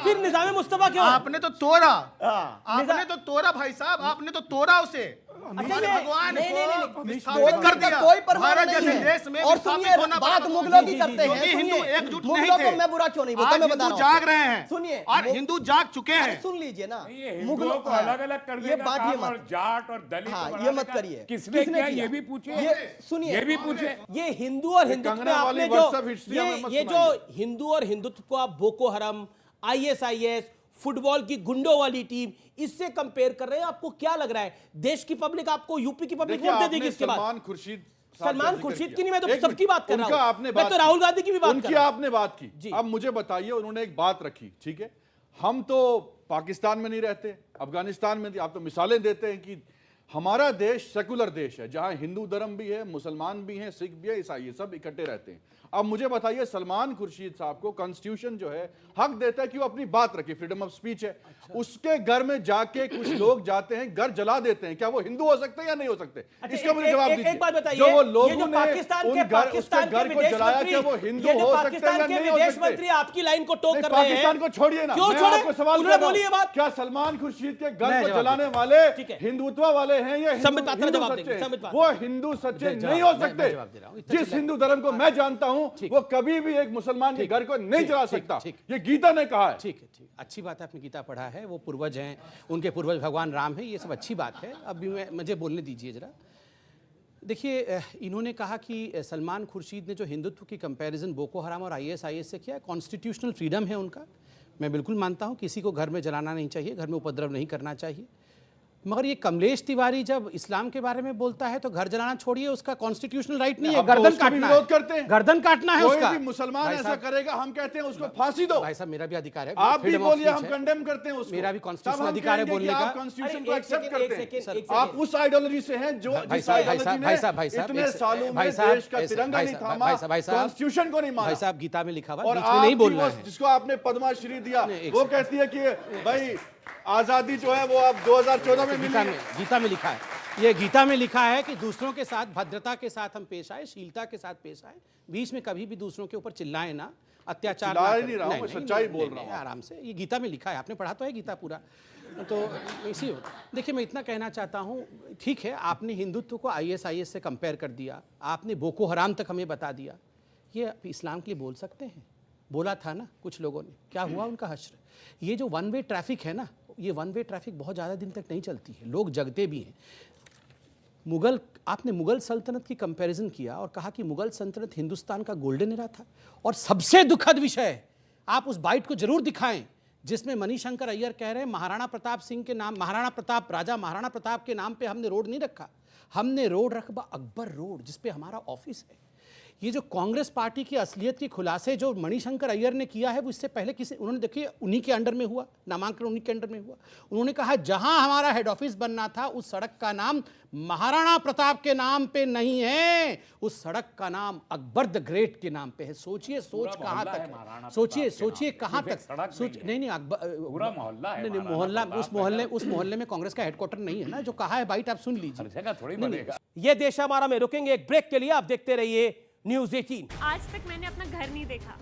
[SPEAKER 1] फिर निजाम मुस्तफा क्यों?
[SPEAKER 12] आपने तो तोड़ा, आपने तो तोड़ा भाई साहब, आपने तो तोड़ा उसे। हमारे भगवान को विस्थापित कर दिया।
[SPEAKER 7] कोई परवाह
[SPEAKER 12] भारत
[SPEAKER 7] नहीं
[SPEAKER 12] जैसे
[SPEAKER 7] है।
[SPEAKER 12] देश में
[SPEAKER 7] और
[SPEAKER 12] विस्थापित
[SPEAKER 7] सुनिए,
[SPEAKER 12] होना
[SPEAKER 7] बात
[SPEAKER 12] पड़ा।
[SPEAKER 7] मुगलों की करते हैं।
[SPEAKER 12] हिंदू एकजुट नहीं
[SPEAKER 7] मुगलों
[SPEAKER 12] थे।
[SPEAKER 7] को मैं बुरा क्यों नहीं बोलता,
[SPEAKER 12] आज
[SPEAKER 7] मैं बता
[SPEAKER 12] हिंदू
[SPEAKER 7] रहा हूं।
[SPEAKER 12] जाग रहे हैं,
[SPEAKER 7] सुनिए,
[SPEAKER 12] और हिंदू जाग चुके हैं।
[SPEAKER 7] सुन लीजिए ना,
[SPEAKER 11] मुगलों को अलग अलग कर
[SPEAKER 7] ये
[SPEAKER 11] देगा
[SPEAKER 7] बात ये
[SPEAKER 11] काम, और
[SPEAKER 7] मत,
[SPEAKER 11] जाट और दलित
[SPEAKER 7] हाँ,
[SPEAKER 11] को
[SPEAKER 7] ये
[SPEAKER 11] बना
[SPEAKER 7] मत
[SPEAKER 11] देगा।
[SPEAKER 7] करिए।
[SPEAKER 11] किसने किया
[SPEAKER 7] किया?
[SPEAKER 11] ये भी पूछे,
[SPEAKER 7] ये सुनिए,
[SPEAKER 11] ये भी पूछे।
[SPEAKER 1] ये हिंदू और हिंदुत्व में आपने जो ये जो हिंदू और हिंदुत्व को आप बोको हरम, ISIS, फुटबॉल की गुंडों वाली टीम, इससे कंपेयर कर रहे हैं, आपको क्या लग रहा है? देश की पब्लिक आपको, यूपी की पब्लिक वोट दे देगी इसके बाद? सलमान खुर्शीद की नहीं, मैं तो सबकी बात कर रहा हूं। मैं तो राहुल गांधी की भी बात कर रहा हूं।
[SPEAKER 9] आपने बात की, अब मुझे बताइए, उन्होंने एक बात रखी, ठीक है, हम तो पाकिस्तान में नहीं रहते, अफगानिस्तान में, आप तो मिसालें देते हैं कि हमारा देश सेकुलर देश है, जहां हिंदू धर्म भी है, मुसलमान भी हैं, सिख भी है, ईसाई, सब इकट्ठे रहते हैं। अब मुझे बताइए, सलमान खुर्शीद साहब को कॉन्स्टिट्यूशन जो है हक देता है कि वो अपनी बात रखे, फ्रीडम ऑफ स्पीच है। उसके घर में जाके कुछ लोग जाते हैं, घर जला देते हैं, क्या वो हिंदू हो सकते हैं या नहीं हो सकते? इसका मुझे जवाब दीजिए।
[SPEAKER 1] एक बात बताइए,
[SPEAKER 9] जो वो
[SPEAKER 1] ये
[SPEAKER 9] लोगों
[SPEAKER 1] जो
[SPEAKER 9] ने
[SPEAKER 1] पाकिस्तान
[SPEAKER 9] उन
[SPEAKER 1] के
[SPEAKER 9] उसके घर को जलाया, क्या वो हिंदू हो सकते हैं या नहीं हो
[SPEAKER 1] विदेश
[SPEAKER 9] सकते?
[SPEAKER 1] मंत्री आपकी लाइन को टोक कर रहे हैं।
[SPEAKER 9] पाकिस्तान को छोड़िए ना,
[SPEAKER 1] क्यों
[SPEAKER 9] मैं
[SPEAKER 1] छोड़े?
[SPEAKER 9] आपको सवाल
[SPEAKER 1] उन्होंने
[SPEAKER 9] कर रहा
[SPEAKER 1] बोली ये
[SPEAKER 9] हूं,
[SPEAKER 1] बात।
[SPEAKER 9] क्या सलमान खुर्शीद के घर को जलाने वाले हिंदुत्व वाले हैं या हिंदू सच्चे? वो हिंदू सच्चे नहीं हो सकते। जिस हिंदू धर्म को मैं जानता हूं, वो कभी भी एक मुसलमान के घर को नहीं जला सकता। ये गीता ने कहा है।
[SPEAKER 10] ठीक है, ठीक, अच्छी बात है, आपने गीता पढ़ा है, वो पूर्वज हैं, उनके पूर्वज भगवान राम हैं, ये सब अच्छी बात है। अब मुझे बोलने दीजिए जरा। देखिए, इन्होंने कहा कि सलमान खुर्शीद ने जो हिंदुत्व की कंपैरिजन बोको हराम और ISIS से किया, कॉन्स्टिट्यूशनल फ्रीडम है उनका, मैं बिल्कुल मानता हूँ, किसी को घर में जलाना नहीं चाहिए, घर में उपद्रव नहीं करना चाहिए। मगर ये कमलेश तिवारी जब इस्लाम के बारे में बोलता है तो घर जलाना छोड़िए, उसका कॉन्स्टिट्यूशनल राइट नहीं है, गर्दन काटना है,
[SPEAKER 9] करते हैं,
[SPEAKER 10] गर्दन काटना है उसका।
[SPEAKER 9] कोई भी मुसलमान ऐसा करेगा, हम कहते हैं उसको फांसी दो।
[SPEAKER 10] भाई साहब, मेरा भी अधिकार है,
[SPEAKER 9] आप भी बोलिए, हम कंडेम करते हैं उसको।
[SPEAKER 10] मेरा भी कॉन्स्टिट्यूशनल अधिकार है बोलने का।
[SPEAKER 9] आप कॉन्स्टिट्यूशन को एक्सेप्ट करते हैं, आप उस आइडियोलॉजी से हैं जो जिस आइडियोलॉजी ने इतने सालों में देश का तिरंगा नहीं थामा, कॉन्स्टिट्यूशन को नहीं माना।
[SPEAKER 10] भाई साहब, गीता में लिखा हुआ,
[SPEAKER 9] और
[SPEAKER 10] बीच में नहीं बोलना है।
[SPEAKER 9] जिसको आपने पद्मश्री दिया, वो कहती है कि भाई आजादी जो है वो अब 2014 में मिली है।
[SPEAKER 10] गीता में लिखा है, ये गीता में लिखा है कि दूसरों के साथ भद्रता के साथ हम पेश आए, शीलता के साथ पेश आए, बीच में कभी भी दूसरों के ऊपर चिल्लाएं ना, अत्याचार ना करें।
[SPEAKER 9] नहीं रहा हूं, मैं सच्चाई बोल रहा हूं,
[SPEAKER 10] आराम से, ये गीता में लिखा है, आपने पढ़ा तो है गीता पूरा, तो इसी देखिए, मैं इतना कहना चाहता हूँ, ठीक है, आपने हिंदुत्व को ISIS से कंपेयर कर दिया, आपने बोको हराम तक हमें बता दिया, ये इस्लाम के लिए बोल सकते हैं? बोला था ना कुछ लोगों ने, क्या हुआ उनका हश्र? ये जो वन वे ट्रैफिक है ना, ये वन वे ट्रैफिक बहुत ज़्यादा दिन तक नहीं चलती है, लोग जगते भी हैं। आपने मुगल सल्तनत की कंपैरिजन किया और कहा कि मुगल सल्तनत हिंदुस्तान का गोल्डन एरा था, और सबसे दुखद विषय, आप उस बाइट को जरूर दिखाएं जिसमें मणिशंकर अय्यर कह रहे हैं महाराणा प्रताप सिंह के नाम, राजा महाराणा प्रताप के नाम पे हमने रोड नहीं रखा, हमने रोड रखा अकबर रोड, जिसपे हमारा ऑफिस है। ये जो कांग्रेस पार्टी की असलियत के खुलासे जो मणिशंकर अय्यर ने किया है, वो इससे पहले उन्होंने, देखिए, उन्हीं के अंडर में हुआ, नामांकन उन्हीं के अंडर में हुआ। उन्होंने कहा जहां हमारा हेड ऑफिस बनना था, उस सड़क का नाम महाराणा प्रताप के नाम पे नहीं है, उस सड़क का नाम अकबर द ग्रेट के नाम पे है। सोचिए, सोच कहां तक है, सोचिए कहां तक, नहीं अकबर
[SPEAKER 11] पूरा मोहल्ला है,
[SPEAKER 10] नहीं, मोहल्ला, उस मोहल्ले में कांग्रेस का हेडक्वार्टर नहीं है ना, जो कहा है बाइट, आप सुन लीजिए।
[SPEAKER 1] ये देश हमारा में रुकेंगे एक ब्रेक के लिए, आप देखते रहिए News 18।
[SPEAKER 2] आज तक मैंने अपना घर नहीं देखा,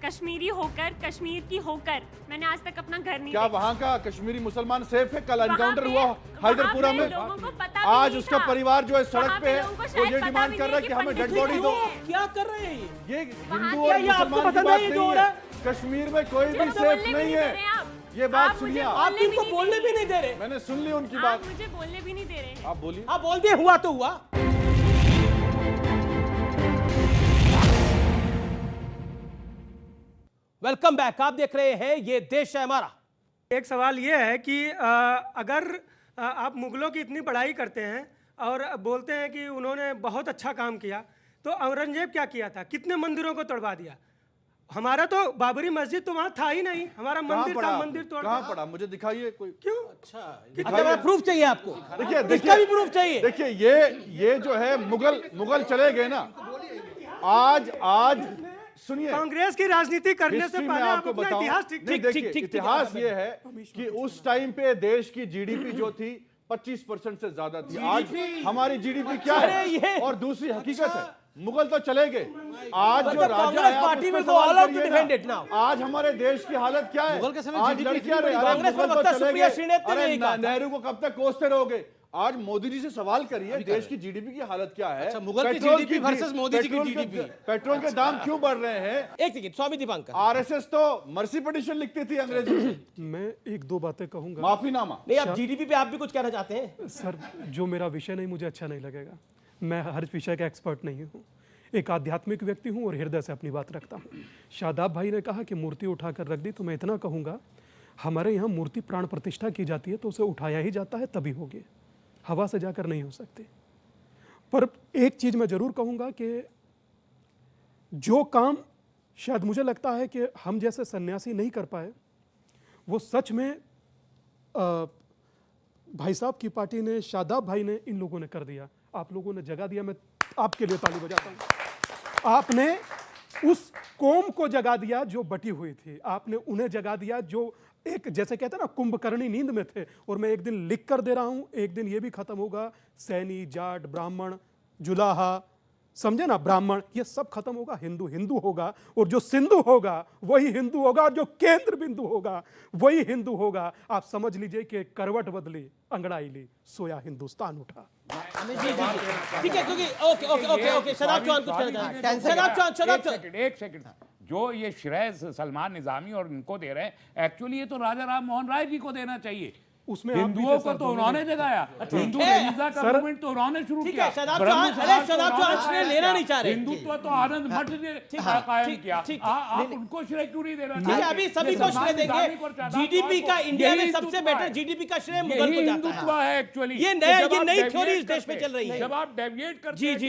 [SPEAKER 2] कश्मीरी होकर, कश्मीर की होकर मैंने आज तक अपना घर नहीं
[SPEAKER 9] क्या
[SPEAKER 2] देखा।
[SPEAKER 9] वहाँ का कश्मीरी मुसलमान सेफ है? कल
[SPEAKER 2] वहाँ
[SPEAKER 9] एनकाउंटर
[SPEAKER 2] पे-
[SPEAKER 9] हुआ
[SPEAKER 2] वहाँ
[SPEAKER 9] हैदरपुरा
[SPEAKER 2] पे
[SPEAKER 9] में,
[SPEAKER 2] लोगों को पता भी
[SPEAKER 9] आज
[SPEAKER 2] नहीं
[SPEAKER 9] उसका
[SPEAKER 2] था।
[SPEAKER 9] परिवार जो है
[SPEAKER 2] वहाँ
[SPEAKER 9] सड़क
[SPEAKER 2] पे
[SPEAKER 9] पे है,
[SPEAKER 2] लोगों को
[SPEAKER 9] वो
[SPEAKER 2] शायद
[SPEAKER 9] ये
[SPEAKER 2] पता
[SPEAKER 9] डिमांड
[SPEAKER 2] भी
[SPEAKER 9] कर
[SPEAKER 2] नहीं
[SPEAKER 9] रहा है
[SPEAKER 2] कि
[SPEAKER 9] कि हमें
[SPEAKER 2] पंडित
[SPEAKER 9] डेड
[SPEAKER 2] जी
[SPEAKER 9] बॉडी दो।
[SPEAKER 2] हैं।
[SPEAKER 1] क्या कर रहे हैं
[SPEAKER 9] ये हिंदू
[SPEAKER 1] क्या
[SPEAKER 9] और
[SPEAKER 1] ये आपको
[SPEAKER 9] मुसलमान की
[SPEAKER 1] पसंद है
[SPEAKER 9] बात
[SPEAKER 1] ये जो
[SPEAKER 9] नहीं
[SPEAKER 1] हो रहा
[SPEAKER 9] है। कश्मीर में कोई भी
[SPEAKER 2] मुझे
[SPEAKER 9] सेफ
[SPEAKER 2] बोलने भी
[SPEAKER 9] नहीं
[SPEAKER 2] नहीं
[SPEAKER 9] है,
[SPEAKER 2] दे रहे आप।
[SPEAKER 9] ये बात
[SPEAKER 2] आप मुझे
[SPEAKER 9] सुनिए।
[SPEAKER 1] आप
[SPEAKER 2] बोलने भी
[SPEAKER 1] इनको
[SPEAKER 2] नहीं
[SPEAKER 1] बोलने
[SPEAKER 2] दे
[SPEAKER 1] भी नहीं दे रहे।
[SPEAKER 9] मैंने सुन ली उनकी
[SPEAKER 2] आप
[SPEAKER 9] बात,
[SPEAKER 2] मुझे बोलने भी नहीं दे रहे।
[SPEAKER 9] आप बोलिए।
[SPEAKER 1] आप बोल दिए, हुआ तो हुआ। वेलकम बैक, आप देख रहे हैं ये देश है हमारा।
[SPEAKER 13] एक सवाल ये है कि अगर आप मुगलों की इतनी बड़ाई करते हैं और बोलते हैं कि उन्होंने बहुत अच्छा काम किया, तो औरंगजेब क्या किया था? कितने मंदिरों को तोड़वा दिया? हमारा तो बाबरी मस्जिद तो वहाँ था ही नहीं, हमारा मंदिर था, मंदिर तोड़
[SPEAKER 9] कहाँ पड़ा? मुझे दिखाइए कोई।
[SPEAKER 13] क्यों?
[SPEAKER 1] अच्छा, प्रूफ चाहिए आपको?
[SPEAKER 9] देखिए
[SPEAKER 1] इसका भी प्रूफ चाहिए।
[SPEAKER 9] देखिए ये जो है मुगल चले गए ना, आज सुनिए,
[SPEAKER 13] कांग्रेस की राजनीति करने से
[SPEAKER 9] हिस्ट्री में
[SPEAKER 13] पहले आप
[SPEAKER 9] आपको
[SPEAKER 13] अपना
[SPEAKER 9] बताऊं,
[SPEAKER 13] इतिहास ठीक
[SPEAKER 9] नहीं, देखिए
[SPEAKER 1] ठीक,
[SPEAKER 9] इतिहास ये है कि उस टाइम पे देश की जीडीपी जो थी 25% से ज्यादा थी। आज हमारी जीडीपी क्या है? और दूसरी हकीकत है, मुगल तो चले गए, आज जो राजा है आप उस पे सवाल करिए ना। आज हमारे देश की हालत क्या है? आज लड़कियां रहे,
[SPEAKER 1] कांग्रेस में
[SPEAKER 9] मुगल तो चले
[SPEAKER 1] सुप्रिया
[SPEAKER 9] गए,
[SPEAKER 1] श्रीनेत्र ने
[SPEAKER 9] अरे
[SPEAKER 1] यही कहा था।
[SPEAKER 9] नेहरू को कब तक कोसते रहोगे? आज मोदी जी से सवाल करिए देश की जीडीपी की हालत क्या है?
[SPEAKER 10] अच्छा, मुगल की
[SPEAKER 9] petrol
[SPEAKER 10] GDP versus Modi ji की
[SPEAKER 9] पेट्रोल
[SPEAKER 10] जीडीपी।
[SPEAKER 9] पेट्रोल के दाम क्यों बढ़ रहे हैं?
[SPEAKER 1] एक सेकंड, स्वामी दीपांकर।
[SPEAKER 9] आरएसएस तो मर्सी पिटीशन लिखती थी अंग्रेजी में।
[SPEAKER 8] मैं एक दो बातें कहूंगा।
[SPEAKER 9] माफीनामा।
[SPEAKER 1] नहीं, आप जीडीपी पे आप भी कुछ कहना चाहते हैं?
[SPEAKER 8] सर, जो मेरा विषय नहीं, मुझे अच्छा नहीं लगेगा। मैं हर विषय का एक्सपर्ट नहीं हूँ, एक आध्यात्मिक व्यक्ति हूँ और हृदय से अपनी बात रखता हूँ। शादाब भाई ने कहा कि मूर्ति उठाकर रख दी, तो मैं इतना कहूँगा, हमारे यहाँ मूर्ति प्राण प्रतिष्ठा की जाती है तो उसे उठाया ही जाता है, तभी होगी, हवा से जाकर नहीं हो सकती। पर एक चीज़ मैं ज़रूर कहूँगा कि जो काम शायद मुझे लगता है कि हम जैसे सन्यासी नहीं कर पाए, वो सच में भाई साहब की पार्टी ने, शादाब भाई ने, इन लोगों ने कर दिया। आप लोगों ने जगा दिया, मैं आपके लिए ताली बजाता हूँ। आपने उस कौम को जगा दिया जो बटी हुई थी, आपने उन्हें जगा दिया जो एक, जैसे कहते हैं ना, कुंभकर्णी नींद में थे। और मैं एक दिन लिख कर दे रहा हूं, एक दिन ये भी खत्म होगा, सैनी, जाट, ब्राह्मण, जुलाहा, समझे ना, ब्राह्मण, ये सब खत्म होगा, हिंदू हिंदू होगा, और जो सिंधु होगा वही हिंदू होगा, और जो केंद्र बिंदु होगा वही हिंदू होगा। आप समझ लीजिए कि करवट बदली, अंगड़ाई ली, सोया हिंदुस्तान उठा।
[SPEAKER 1] ठीक है, क्योंकि ओके शराब चौहान कुछ कहना चाहते हैं। शराब चौहान
[SPEAKER 11] एक सेकंड, जो ये श्रेय सलमान निजामी और इनको दे रहे हैं, एक्चुअली ये तो राजा राम मोहन राय जी को देना चाहिए।
[SPEAKER 8] उसमें
[SPEAKER 11] हिंदुओं को तो उन्होंने जगाया, हिंदू रेनेसां का मूवमेंट तो उन्होंने शुरू किया।
[SPEAKER 1] शराब चौहान श्रेय लेना नहीं चाह रहे।
[SPEAKER 11] हिंदुत्व तो आनंद मठ ने कायम किया, आप उनको श्रेय क्यों नहीं देना?
[SPEAKER 1] ठीक है, अभी सभी को श्रेय देंगे। जीडीपी का इंडिया में सबसे बेटर जीडीपी का श्रेय मुगल को जाता है
[SPEAKER 11] एक्चुअली।
[SPEAKER 1] ये नई थ्योरी इस देश में चल रही है।
[SPEAKER 11] जब आप डेविएट करते हैं,
[SPEAKER 1] जी,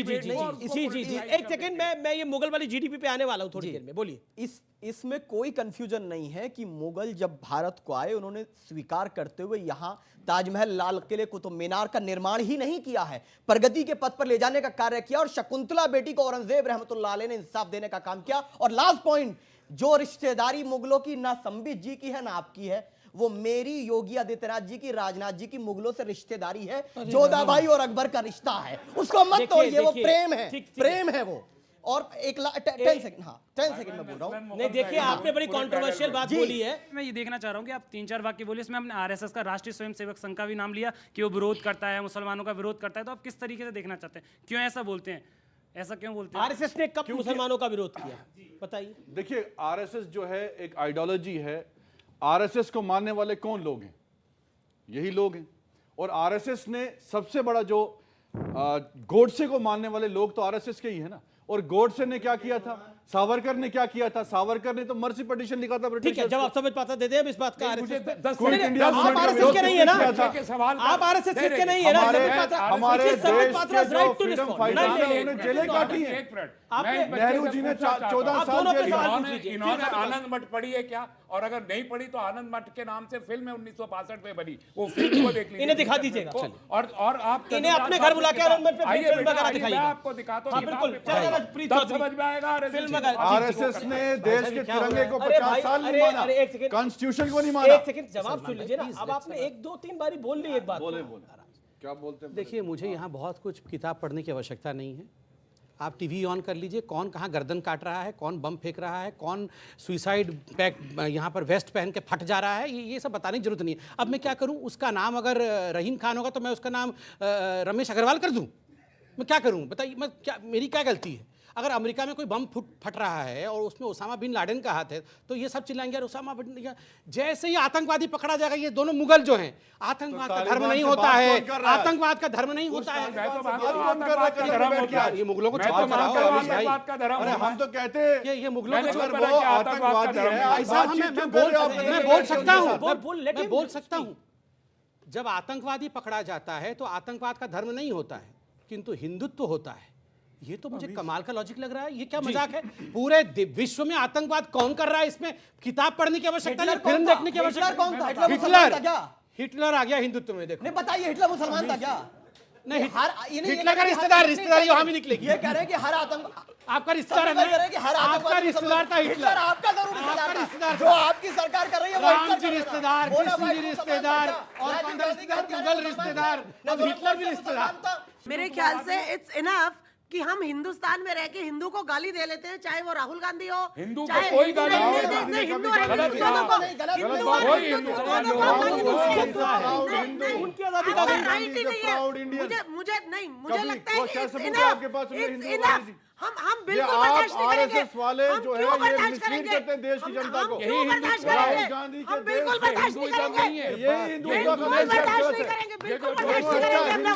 [SPEAKER 1] एक सेकंड, मैं ये मुगल वाली जीडीपी पे आने वाला हूँ थोड़ी देर में, बोलिए।
[SPEAKER 7] इसमें कोई कंफ्यूजन नहीं है कि मुगल जब भारत को आए, उन्होंने स्वीकार करते हुए यहाँ ताजमहल, लाल किले, कुतुब मीनार का निर्माण ही नहीं किया है, प्रगति के पथ पर ले जाने का कार्य किया, और शकुंतला बेटी को औरंगजेब रहमतुल्लाह अलैह ने इंसाफ देने का काम किया। और लास्ट पॉइंट, जो रिश्तेदारी मुगलों की ना संबित जी की है ना आपकी है, वो मेरी, योगी आदित्यनाथ जी की, राजनाथ जी की मुगलों से रिश्तेदारी है। जोधा भाई और अकबर का रिश्ता है, उसको मत तोड़िए, वो प्रेम है, प्रेम है वो। और 10 सेकंड, हाँ 10 सेकंड में बोल रहा हूँ।
[SPEAKER 1] नहीं, देखिए, आपने बड़ी कंट्रोवर्शियल बात बोली है।
[SPEAKER 14] मैं ये देखना चाह रहा हूँ कि आप 3-4 वाक्य बोलिए। इसमें आपने आरएसएस का, राष्ट्रीय स्वयंसेवक संघ का भी नाम लिया कि वो विरोध करता है, मुसलमानों का विरोध करता है। तो आप किस तरीके से देखना चाहते हैं? क्यों ऐसा बोलते हैं? ऐसा क्यों बोलते हैं?
[SPEAKER 1] आरएसएस ने कब मुसलमानों का विरोध किया, बताइए।
[SPEAKER 9] देखिए, आरएसएस जो है एक आइडियोलॉजी है। आरएसएस को मानने वाले कौन लोग हैं? यही लोग हैं। और आरएसएस ने सबसे बड़ा जो गोडसे को मानने वाले लोग तो आरएसएस के ही है ना। और गोडसे ने क्या किया था? सावरकर ने क्या किया था? सावरकर ने तो मर्सी पिटीशन लिखा था ब्रिटिश।
[SPEAKER 1] ठीक है, जब आप समझ पाता देते हैं इस बात का।
[SPEAKER 9] आरएसएस
[SPEAKER 1] आप आरएसएस के नहीं है ना? आप आरएसएस के नहीं है ना?
[SPEAKER 9] हमारे देश के जो फ्रीडम फाइटर्स हैं उन्होंने जेलें काटी हैं। नेहरू जी ने 14 साल जेल।
[SPEAKER 11] इन्होंने आनंद मठ पढ़ी है क्या? और अगर नहीं पढ़ी तो आनंद मठ के नाम से फिल्म है 1965 में बनी, वो फिल्म को देख लीजिए।
[SPEAKER 1] इन्हें दिखा दीजिएगा।
[SPEAKER 11] और आप
[SPEAKER 1] इन्हें अपने घर बुला के आनंद मठ पे फिल्म वगैरह दिखाइए।
[SPEAKER 11] मैं आपको दिखाता हूं,
[SPEAKER 1] बिल्कुल,
[SPEAKER 11] समझ में आएगा।
[SPEAKER 9] आरएसएस ने देश के तिरंगे को 50 साल नहीं माना, कॉन्स्टिट्यूशन को नहीं माना।
[SPEAKER 1] एक सेकंड, जवाब सुन लीजिए ना। अब आपने 1-2-3 बारी बोल ली एक बात।
[SPEAKER 9] बोले क्या बोलते हैं?
[SPEAKER 10] देखिए, मुझे यहाँ बहुत कुछ किताब पढ़ने की आवश्यकता नहीं है। आप टीवी ऑन कर लीजिए, कौन कहाँ गर्दन काट रहा है, कौन बम फेंक रहा है, कौन सुइसाइड पैक यहाँ पर वेस्ट पहन के फट जा रहा है, ये सब बताने की जरूरत नहीं है। अब मैं क्या करूँ, उसका नाम अगर रहीम खान होगा तो मैं उसका नाम रमेश अग्रवाल कर दूँ? मैं क्या करूँ बताइए, मैं क्या, मेरी क्या गलती है? अगर अमेरिका में कोई बम फट रहा है और उसमें ओसामा बिन लादेन का हाथ है तो ये सब चिल्लाएंगे यार ओसामा बिन लादेन। जैसे ही आतंकवादी पकड़ा जाएगा, ये दोनों मुगल जो हैं, आतंकवाद का धर्म नहीं होता है, आतंकवाद का धर्म नहीं होता है। ये मुगलों को छोड़ कर आओ भाई।
[SPEAKER 9] अरे हम तो कहते हैं
[SPEAKER 10] ये मुगलों को छोड़ कर ऐसा मैं बोल सकता हूँ, मैं बोल सकता हूँ। जब आतंकवादी पकड़ा जाता है तो आतंकवाद का धर्म नहीं होता है, किंतु हिंदुत्व होता है। ये तो मुझे कमाल का लॉजिक लग रहा है। ये क्या मजाक है? पूरे विश्व में आतंकवाद कौन कर रहा है? इसमें किताब पढ़ने की आवश्यकता नहीं, फिल्म देखने की आवश्यकता
[SPEAKER 7] कौन था?
[SPEAKER 10] हिटलर आ गया हिंदुत्व में। देखो
[SPEAKER 7] नहीं बताइए, हिटलर मुसलमान था क्या?
[SPEAKER 10] नहीं, हिटलर का रिश्तेदारी वहां भी निकलेगी।
[SPEAKER 7] ये कह रहे हैं कि हर आतंक
[SPEAKER 10] आपका रिश्तेदार है, आपका रिश्तेदार था हिटलर,
[SPEAKER 7] आपका जरूर रिश्तेदार जो आपकी सरकार कर रही है।
[SPEAKER 10] राम जी रिश्तेदार, कृष्ण जी रिश्तेदार, और मुगल रिश्तेदार, अब हिटलर भी रिश्तेदार।
[SPEAKER 15] मेरे ख्याल से इट्स इनफ कि हम हिंदुस्तान में रह के हिंदू को गाली दे लेते हैं, चाहे वो राहुल गांधी हो,
[SPEAKER 11] हिंदू
[SPEAKER 15] चाहे
[SPEAKER 11] को कोई गाली
[SPEAKER 15] हिंदू
[SPEAKER 11] नहीं,
[SPEAKER 15] हिंदू मुझे नहीं, मुझे लगता है हम बिल्कुल बर्दाश्त नहीं करेंगे।
[SPEAKER 9] वाले जो है ये मिसलीड करते हैं देश की जनता को।
[SPEAKER 15] यही राहुल गांधी के बिल्कुल बर्दाश्त नहीं करेंगे,
[SPEAKER 9] ये
[SPEAKER 15] बिल्कुल बर्दाश्त नहीं करेंगे, बिल्कुल बर्दाश्त नहीं करेंगे।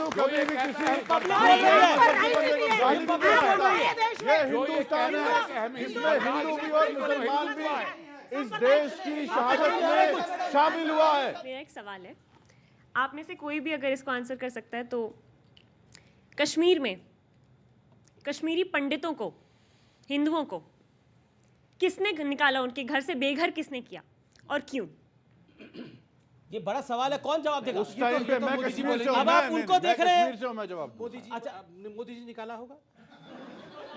[SPEAKER 9] ये हिंदुस्तान है, इसमें हिंदू भी और मुसलमान भी इस देश की शहादत में शामिल हुआ है।
[SPEAKER 2] मेरा एक सवाल है, आप में से कोई भी अगर इसको आंसर कर सकता है तो कश्मीर में कश्मीरी पंडितों को, हिंदुओं को किसने निकाला? उनके घर से बेघर किसने किया और क्यों?
[SPEAKER 1] ये बड़ा सवाल है, कौन जवाब देगा?
[SPEAKER 9] उस टाइम पे मैं कश्मीर से हूं,
[SPEAKER 1] अब आप उनको देख रहे हैं।
[SPEAKER 9] कश्मीर से हूं मैं जवाब।
[SPEAKER 10] मोदी जी, अच्छा मोदी जी निकाला होगा?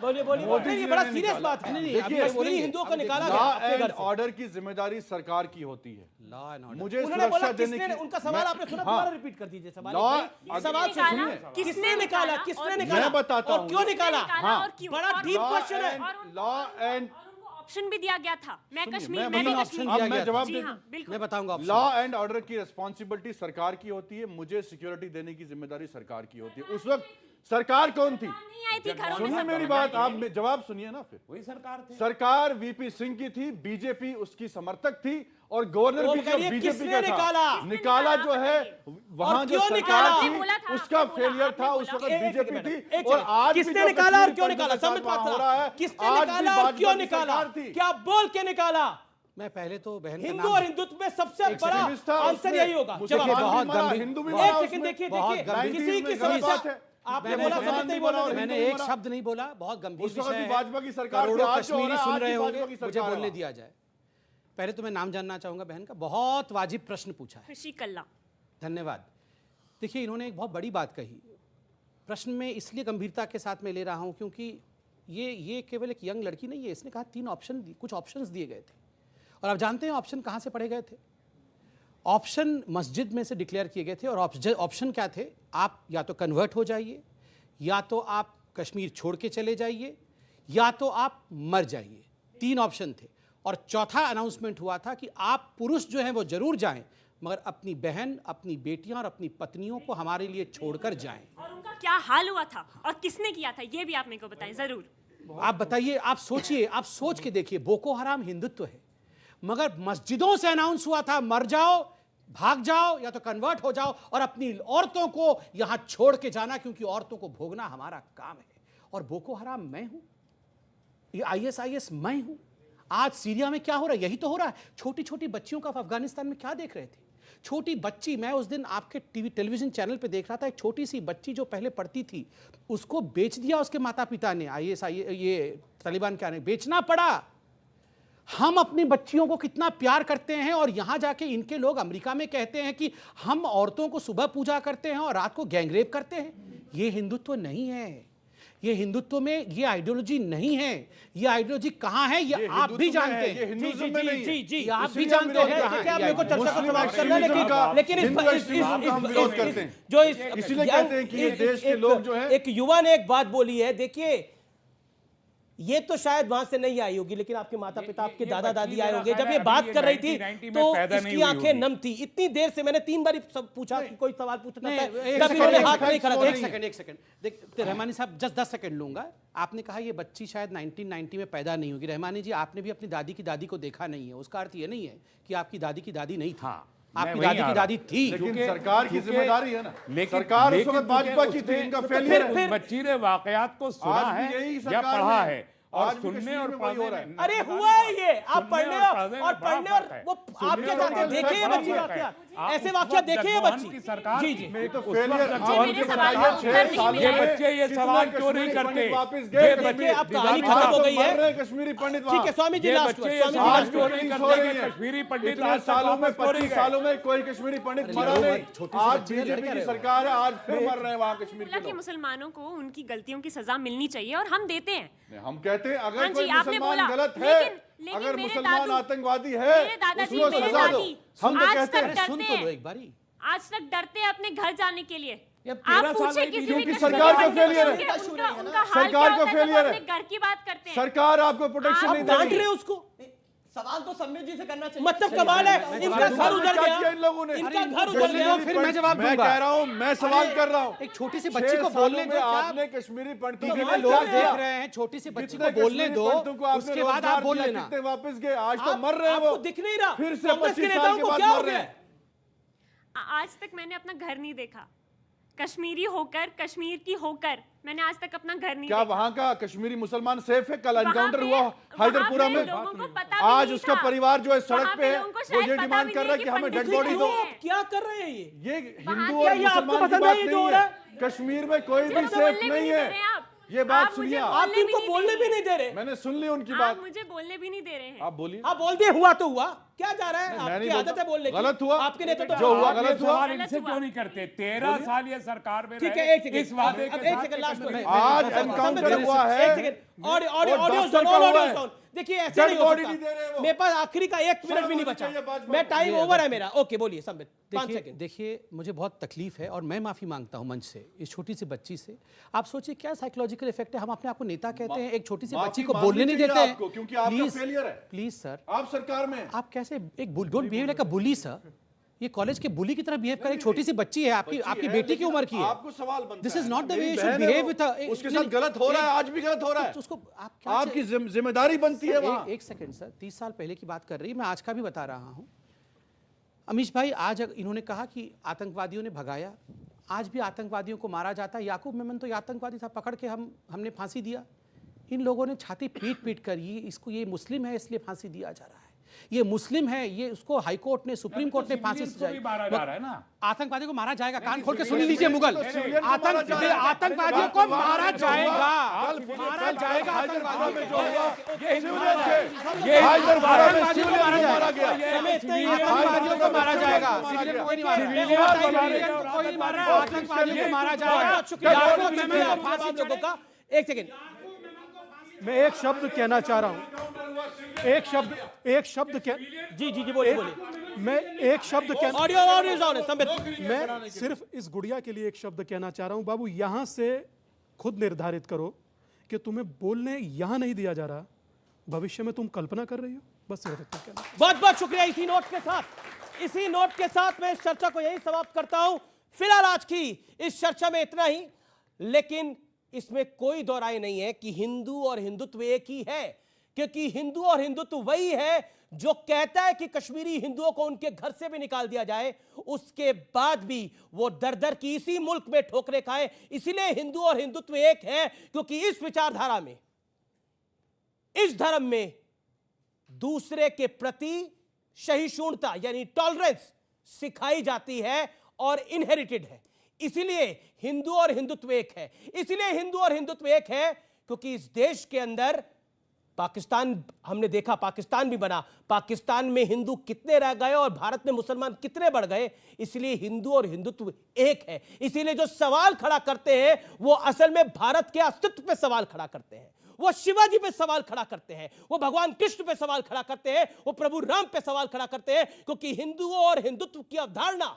[SPEAKER 1] बोलिए बोलिए। ये बड़ा सीरियस बात है। कश्मीरी हिंदुओं को निकाला गया अपने घर से।
[SPEAKER 9] ऑर्डर की जिम्मेदारी सरकार की होती है।
[SPEAKER 10] Law and order.
[SPEAKER 9] मुझे
[SPEAKER 1] उन्होंने बोला
[SPEAKER 9] सुरक्षा देने की,
[SPEAKER 1] उनका सवाल आपने सुना, दोबारा रिपीट कर दीजिए सवाल।
[SPEAKER 9] सवाल
[SPEAKER 1] सुनिए, किसने निकाला, किसने निकाला,
[SPEAKER 9] मैं बताता हूं
[SPEAKER 1] और क्यों निकाला? बड़ा डीप क्वेश्चन है।
[SPEAKER 9] लॉ एंड
[SPEAKER 2] ऑप्शन भी दिया गया था। मैं कश्मीर
[SPEAKER 10] मैं
[SPEAKER 9] जवाब
[SPEAKER 2] जी हाँ, बिल्कुल।
[SPEAKER 10] मैं बताऊंगा।
[SPEAKER 9] लॉ एंड ऑर्डर की रिस्पॉन्सिबिलिटी सरकार की होती है, मुझे सिक्योरिटी देने की जिम्मेदारी सरकार की होती है। उस वक्त सरकार कौन थी? सुनिए मेरी बात, आप जवाब सुनिए ना। फिर
[SPEAKER 11] वही सरकार थी।
[SPEAKER 9] सरकार वीपी सिंह की थी, बीजेपी उसकी समर्थक थी और गवर्नर भी बीजेपी का था। निकाला जो है वहां जो सरकार थी उसका फेलियर था, उस वक्त बीजेपी थी। और आज
[SPEAKER 1] किसने निकाला और क्यों निकाला? समझ बात हो रहा है, किसने निकाला और क्यों निकाला? क्या बोल के निकाला?
[SPEAKER 10] मैं पहले तो बहन
[SPEAKER 1] हिंदू और हिंदुत्व में सबसे बड़ा आंसर यही होगा।
[SPEAKER 10] बहुत गंभीर,
[SPEAKER 9] हिंदू भी
[SPEAKER 1] एक सेकंड देखिए, किसी की समस्या आपने बोला समझ नहीं बोला,
[SPEAKER 10] मैंने एक शब्द नहीं बोला। बहुत गंभीर विषय है,
[SPEAKER 9] भाजपा की सरकार,
[SPEAKER 10] करोड़ों कश्मीरी सुन रहे होंगे, मुझे बोलने दिया जाए। पहले तो मैं नाम जानना चाहूंगा बहन का। बहुत वाजिब प्रश्न पूछा है।
[SPEAKER 2] खुशी कल्ला,
[SPEAKER 10] धन्यवाद। देखिए, इन्होंने एक बहुत बड़ी बात कही। प्रश्न में इसलिए गंभीरता के साथ मैं ले रहा हूं क्योंकि ये केवल एक यंग लड़की नहीं है। इसने कहा 3 ऑप्शन, कुछ ऑप्शंस दिए गए थे और आप जानते हैं ऑप्शन कहां से पढ़े गए थे? ऑप्शन मस्जिद में से डिक्लेयर किए गए थे। और ऑप्शन क्या थे? आप या तो कन्वर्ट हो जाइए, या तो आप कश्मीर छोड़ के चले जाइए, या तो आप मर जाइए। 3 ऑप्शन थे। और चौथा अनाउंसमेंट हुआ था कि आप पुरुष जो हैं वो जरूर जाएं, मगर अपनी बहन, अपनी बेटियां और अपनी पत्नियों को हमारे लिए छोड़कर जाएं।
[SPEAKER 2] और उनका क्या हाल हुआ था और किसने किया था, ये भी आप मेरे को बताएं जरूर।
[SPEAKER 10] आप बताइए, आप सोचिए, आप सोच के देखिए। बोको हराम हिंदुत्व है, मगर मस्जिदों से अनाउंस हुआ था मर जाओ, भाग जाओ, या तो कन्वर्ट हो जाओ और अपनी औरतों को यहां छोड़ के जाना, क्योंकि औरतों को भोगना हमारा काम है। और बोको हराम मैं हूं, ये ISIS मैं हूं। आज सीरिया में क्या हो रहा है? यही तो हो रहा है। छोटी छोटी बच्चियों का अफगानिस्तान में क्या देख रहे थे? छोटी बच्ची, मैं उस दिन आपके टेलीविजन चैनल पे देख रहा था, एक छोटी सी बच्ची जो पहले पढ़ती थी, उसको बेच दिया उसके माता पिता ने। ये तालिबान क्या ने बेचना पड़ा। हम अपनी बच्चियों को कितना प्यार करते हैं और यहां जाके इनके लोग अमेरिका में कहते हैं कि हम औरतों को सुबह पूजा करते हैं और रात को गैंगरेप करते हैं। ये हिंदुत्व नहीं है। ये हिंदुत्व में ये आइडियोलॉजी नहीं है। ये आइडियोलॉजी कहां है ये आप भी जानते हैं।
[SPEAKER 1] जी आप भी जानते हैं। देखिए, आप मेरे को चर्चा को समाप्त करना है, लेकिन जो
[SPEAKER 9] इसलिए कहते हैं कि ये देश के लोग जो है,
[SPEAKER 1] एक युवा ने एक बात बोली है। देखिए, ये तो शायद वहां से नहीं आई होगी, लेकिन आपके माता पिता, आपके दादा दादी आए होंगे। जब ये बात कर रही थी तो इसकी आंखें नम थी। इतनी देर से मैंने 3 बार पूछा कि कोई सवाल पूछना था, तब इन्होंने हाथ नहीं खड़ा किया।
[SPEAKER 10] एक सेकंड देख रहमानी साहब, जस्ट 10 सेकंड लूंगा। आपने कहा ये बच्ची शायद 1990 में पैदा नहीं होगी। रहमानी जी, आपने भी अपनी दादी की दादी को देखा नहीं है, उसका अर्थ ये नहीं है कि आपकी दादी की दादी नहीं थी। आपकी दादी की दादी थी,
[SPEAKER 9] लेकिन सरकार की जिम्मेदारी है ना। सरकार उस वक्त भाजपा की थी, इनका फेलियर है।
[SPEAKER 11] बच्ची ने वाकयात को सुना है या पढ़ा है, और सुनने और पढ़ने हो रहा है।
[SPEAKER 1] अरे हुआ है ये, आप पढ़ने और वो आपके जाके देखे ये बच्ची वाकया, ऐसे वाकया देखे ये बच्ची। जी जी,
[SPEAKER 9] मैं तो फेलियर।
[SPEAKER 11] ये बच्चे ये सवाल क्यों नहीं करते?
[SPEAKER 1] ये बच्चे, अब कहानी खत्म हो गई है।
[SPEAKER 9] कश्मीरी पंडित,
[SPEAKER 1] ठीक है स्वामी जी, लास्ट
[SPEAKER 11] कश्मीरी पंडित
[SPEAKER 9] 25 सालों में कोई कश्मीरी पंडित मरा नहीं। आज बीजेपी की सरकार है, आज फिर मर रहे हैं वहाँ कश्मीर के लोग।
[SPEAKER 2] मुसलमानों को उनकी गलतियों की सजा मिलनी चाहिए और हम देते हैं।
[SPEAKER 9] हम कहते हैं अगर
[SPEAKER 2] हाँ
[SPEAKER 9] कोई
[SPEAKER 2] जी, आपने
[SPEAKER 9] मुसलमान
[SPEAKER 2] बोला,
[SPEAKER 9] गलत है,
[SPEAKER 2] लेकिन
[SPEAKER 9] अगर
[SPEAKER 2] मेरे
[SPEAKER 9] मुसलमान
[SPEAKER 2] दादू,
[SPEAKER 9] आतंकवादी है,
[SPEAKER 2] मेरे दादाजी,
[SPEAKER 9] उसको
[SPEAKER 2] मेरे
[SPEAKER 9] सजा दो।
[SPEAKER 2] दादी
[SPEAKER 9] हम तो
[SPEAKER 2] आज
[SPEAKER 9] कहते
[SPEAKER 2] तक
[SPEAKER 9] हैं,
[SPEAKER 2] डरते हैं,
[SPEAKER 10] एक बारी
[SPEAKER 2] आज तक डरते हैं अपने घर जाने के लिए।
[SPEAKER 11] आप
[SPEAKER 2] पूछे किसी भी
[SPEAKER 9] क्योंकि
[SPEAKER 2] कश्मीरी
[SPEAKER 9] सरकार का
[SPEAKER 2] पंडित
[SPEAKER 9] फेलियर
[SPEAKER 2] से,
[SPEAKER 9] है।
[SPEAKER 2] उनका हाल
[SPEAKER 9] सरकार
[SPEAKER 2] क्या
[SPEAKER 9] का
[SPEAKER 2] होता है जब
[SPEAKER 9] फेलियर
[SPEAKER 2] वो
[SPEAKER 9] है।
[SPEAKER 2] अपने घर की बात करते हैं।
[SPEAKER 9] सरकार आपको प्रोटेक्शन नहीं दे
[SPEAKER 1] डांट
[SPEAKER 9] रही
[SPEAKER 1] रहे
[SPEAKER 9] है।
[SPEAKER 1] उसको।
[SPEAKER 7] सवाल तो सम्मेद जी से करना चाहिए।
[SPEAKER 1] मतलब कमाल है, इनका घर उधर
[SPEAKER 9] क्या
[SPEAKER 1] गया,
[SPEAKER 9] किया इन लोगों ने?
[SPEAKER 1] इनका घर उधर गया।
[SPEAKER 10] फिर मैं जवाब
[SPEAKER 9] मैं
[SPEAKER 10] दूंगा।
[SPEAKER 9] कह रहा हूँ, मैं सवाल कर रहा हूँ,
[SPEAKER 10] एक छोटी सी बच्ची को बोलने दो।
[SPEAKER 9] आपने कश्मीरी पंडितों के
[SPEAKER 10] टीवी में
[SPEAKER 9] लिए
[SPEAKER 10] लोग
[SPEAKER 9] क्या
[SPEAKER 10] देख
[SPEAKER 9] किया?
[SPEAKER 10] रहे हैं, छोटी सी बच्ची को
[SPEAKER 9] कितने
[SPEAKER 10] बोलने
[SPEAKER 9] कश्मीरी
[SPEAKER 10] दो,
[SPEAKER 9] पंडितों को आपने
[SPEAKER 10] उसके बाद आप
[SPEAKER 9] रोजगार
[SPEAKER 10] बोल
[SPEAKER 9] दिया,
[SPEAKER 10] लेना।
[SPEAKER 9] कितने वापस गए? आज तो मर रहे हैं
[SPEAKER 1] आपको
[SPEAKER 9] वो।
[SPEAKER 1] दिख नहीं रहा,
[SPEAKER 9] फिर से
[SPEAKER 1] कांग्रेस के
[SPEAKER 9] 25
[SPEAKER 1] नेताओं
[SPEAKER 9] साल के
[SPEAKER 1] को
[SPEAKER 9] बाद
[SPEAKER 1] क्या हो
[SPEAKER 9] मर रहे
[SPEAKER 1] गया?
[SPEAKER 9] हैं।
[SPEAKER 2] आज तक मैंने अपना घर नहीं देखा। कश्मीरी होकर, कश्मीर की होकर मैंने आज तक अपना घर नहीं
[SPEAKER 9] क्या
[SPEAKER 2] देखा।
[SPEAKER 9] वहाँ का कश्मीरी मुसलमान सेफ है? कल
[SPEAKER 2] वहाँ
[SPEAKER 9] एनकाउंटर
[SPEAKER 2] पे-
[SPEAKER 9] हुआ
[SPEAKER 2] वहाँ
[SPEAKER 9] हैदरपुरा
[SPEAKER 2] पे
[SPEAKER 9] में,
[SPEAKER 2] लोगों को पता भी
[SPEAKER 9] आज
[SPEAKER 2] नहीं
[SPEAKER 9] उसका
[SPEAKER 2] था।
[SPEAKER 9] परिवार जो है सड़क
[SPEAKER 2] वहाँ
[SPEAKER 9] पे
[SPEAKER 2] पे
[SPEAKER 9] है,
[SPEAKER 2] लोगों को
[SPEAKER 9] वो
[SPEAKER 2] शायद
[SPEAKER 9] ये
[SPEAKER 2] पता
[SPEAKER 9] डिमांड
[SPEAKER 2] भी
[SPEAKER 9] कर
[SPEAKER 2] नहीं
[SPEAKER 9] रहा है
[SPEAKER 2] कि
[SPEAKER 9] कि हमें
[SPEAKER 2] पंडित
[SPEAKER 9] डेड
[SPEAKER 2] जी
[SPEAKER 9] बॉडी
[SPEAKER 2] क्यों
[SPEAKER 9] दो।
[SPEAKER 2] हैं।
[SPEAKER 1] क्या कर रहे हैं
[SPEAKER 9] ये हिंदू
[SPEAKER 1] क्या
[SPEAKER 9] और
[SPEAKER 1] ये आपको
[SPEAKER 9] मुसलमान की
[SPEAKER 1] पसंद
[SPEAKER 9] बात
[SPEAKER 1] है ये जो
[SPEAKER 9] नहीं
[SPEAKER 1] हो रहा
[SPEAKER 9] है।
[SPEAKER 1] है?
[SPEAKER 9] कश्मीर में कोई भी
[SPEAKER 2] मुझे
[SPEAKER 9] सेफ
[SPEAKER 2] बोलने भी
[SPEAKER 9] नहीं
[SPEAKER 2] नहीं
[SPEAKER 9] है।
[SPEAKER 2] दे रहे आप।
[SPEAKER 9] ये बात
[SPEAKER 2] आप मुझे
[SPEAKER 9] सुनिए
[SPEAKER 1] आप
[SPEAKER 2] बोलने भी
[SPEAKER 1] इनको
[SPEAKER 2] नहीं
[SPEAKER 1] बोलने
[SPEAKER 2] दे
[SPEAKER 1] भी नहीं दे रहे।
[SPEAKER 9] मैंने सुन ली उनकी
[SPEAKER 2] आप
[SPEAKER 9] बात।
[SPEAKER 2] मुझे बोलने भी नहीं दे रहे हैं।
[SPEAKER 9] आप बोलिए।
[SPEAKER 1] आप बोल दिए, हुआ तो हुआ, क्या जा रहा है?
[SPEAKER 9] मैं
[SPEAKER 1] आपकी
[SPEAKER 9] नहीं
[SPEAKER 1] आदत है बोलने की।
[SPEAKER 9] गलत हुआ।
[SPEAKER 1] आपके नेता तो
[SPEAKER 9] जो हुआ गलत हुआ।
[SPEAKER 11] सवाल इनसे क्यों नहीं करते? 13 साल ये सरकार में
[SPEAKER 1] ठीक
[SPEAKER 11] रहे,
[SPEAKER 1] है, एक सेकंड,
[SPEAKER 11] इस वादे
[SPEAKER 1] अब
[SPEAKER 11] के
[SPEAKER 1] एक
[SPEAKER 11] साथ
[SPEAKER 1] सेकंड, लास्ट
[SPEAKER 11] कश्मीर-
[SPEAKER 9] आज एनकाउंटर हुआ है।
[SPEAKER 1] एक सेकंड, ऑडियो
[SPEAKER 9] और
[SPEAKER 1] ऑडियो
[SPEAKER 9] डॉक्टर
[SPEAKER 1] ऑडियो
[SPEAKER 9] का हुआ
[SPEAKER 1] ऑडियो
[SPEAKER 9] है।
[SPEAKER 1] साउंड। देखिए ऐसे
[SPEAKER 9] डेड
[SPEAKER 1] नहीं हो
[SPEAKER 9] बॉडी नहीं दे रहे
[SPEAKER 1] सकता।
[SPEAKER 9] वो।
[SPEAKER 1] मेरे पास आखिरी का 1 मिनट भी नहीं
[SPEAKER 9] शर्म
[SPEAKER 1] बचा।
[SPEAKER 9] होनी चाहिए बात
[SPEAKER 1] मैं
[SPEAKER 9] बात।
[SPEAKER 1] टाइम ओवर है मेरा। ओके बोलिए संबित, 5
[SPEAKER 10] देखिए
[SPEAKER 1] सेकंड।
[SPEAKER 10] देखिए, मुझे बहुत तकलीफ है और मैं माफ़ी मांगता हूं मंच से, इस छोटी सी बच्ची से। आप सोचिए क्या साइकोलॉजिकल इफेक्ट है। हम अपने आप को नेता कहते हैं, एक छोटी सी
[SPEAKER 9] माफी
[SPEAKER 10] बच्ची को
[SPEAKER 9] मांगनी
[SPEAKER 10] बोलने नहीं
[SPEAKER 9] चाहिए
[SPEAKER 10] देते
[SPEAKER 9] आपको,
[SPEAKER 10] हैं।
[SPEAKER 9] क्योंकि आपका फेलियर है।
[SPEAKER 10] प्लीज सर,
[SPEAKER 9] आप सरकार में हैं।
[SPEAKER 10] आप कैसे एक don't behave like a bully sir. ये कॉलेज के बुली की तरह बिहेव करें। एक छोटी सी बच्ची है, आपकी बेटी की उम्र की है।
[SPEAKER 9] आपको सवाल बनता है।
[SPEAKER 10] This is not the way
[SPEAKER 9] मेरी
[SPEAKER 10] यू शुड
[SPEAKER 9] बहन है
[SPEAKER 10] बिहेव
[SPEAKER 9] वो।
[SPEAKER 10] विद
[SPEAKER 9] उसके साथ गलत हो रहा है, आज भी गलत हो रहा है।
[SPEAKER 10] उसको आप क्या
[SPEAKER 9] आपकी जिम्मेदारी बनती है वहाँ।
[SPEAKER 10] एक सेकंड सर, 30 साल पहले की बात कर रही है, मैं आज का भी बता रहा हूँ। अमीश भाई, आज इन्होंने कहा कि आतंकवादियों ने भगाया, आज भी आतंकवादियों को मारा जाता है। याकूब मेमन तो ये आतंकवादी था, पकड़ के हमने फांसी दिया। इन लोगों ने छाती पीट पीट कर ये मुस्लिम है इसलिए फांसी दिया जा रहा है, ये मुस्लिम है, ये उसको हाई कोर्ट ने, सुप्रीम कोर्ट ने फांसी सजाई। आतंकवादी को मारा जाएगा। कान खोल के सुन लीजिए मुगल, आतंकवादियों को मारा जाएगा, मारा जाएगा। आतंकवादियों को मारा जाएगा, कोई मारा है, आतंकवादियों को मारा जाएगा।
[SPEAKER 1] लोगों का एक सेकंड,
[SPEAKER 8] मैं एक शब्द कहना चाह रहा हूं। एक शब्द
[SPEAKER 1] जी जी जी बोलिए बोलिए।
[SPEAKER 8] मैं एक शब्द
[SPEAKER 1] ऑडियो
[SPEAKER 8] मैं सिर्फ इस गुड़िया के लिए एक शब्द कहना चाह रहा हूं। बाबू, यहां से खुद निर्धारित करो कि तुम्हें बोलने यहां नहीं दिया जा रहा, भविष्य में तुम कल्पना कर रही हो। बस सिर्फ इतना कहना।
[SPEAKER 1] बहुत बहुत शुक्रिया। इसी नोट के साथ मैं इस चर्चा को यही समाप्त करता हूं। फिलहाल आज की इस चर्चा में इतना ही, लेकिन इसमें कोई दो राय नहीं है कि हिंदू और हिंदुत्व एक ही है, क्योंकि हिंदू और हिंदुत्व वही है जो कहता है कि कश्मीरी हिंदुओं को उनके घर से भी निकाल दिया जाए, उसके बाद भी वो दर दर की इसी मुल्क में ठोकरें खाए। इसीलिए हिंदू और हिंदुत्व एक है, क्योंकि इस विचारधारा में, इस धर्म में दूसरे के प्रति सहिष्णुता यानी टॉलरेंस सिखाई जाती है और इनहेरिटेड है। इसीलिए हिंदू और हिंदुत्व एक है। इसीलिए हिंदू और हिंदुत्व एक है क्योंकि इस देश के अंदर पाकिस्तान, हमने देखा पाकिस्तान भी बना, पाकिस्तान में हिंदू कितने रह गए और भारत में मुसलमान कितने बढ़ गए। इसलिए हिंदू और हिंदुत्व एक है। इसीलिए जो सवाल खड़ा करते हैं वो असल में भारत के अस्तित्व पे सवाल खड़ा करते हैं, वो शिवाजी पे सवाल खड़ा करते हैं, वो भगवान कृष्ण पे सवाल खड़ा करते हैं, वो प्रभु राम पे सवाल खड़ा करते हैं, क्योंकि हिंदुओं और हिंदुत्व की अवधारणा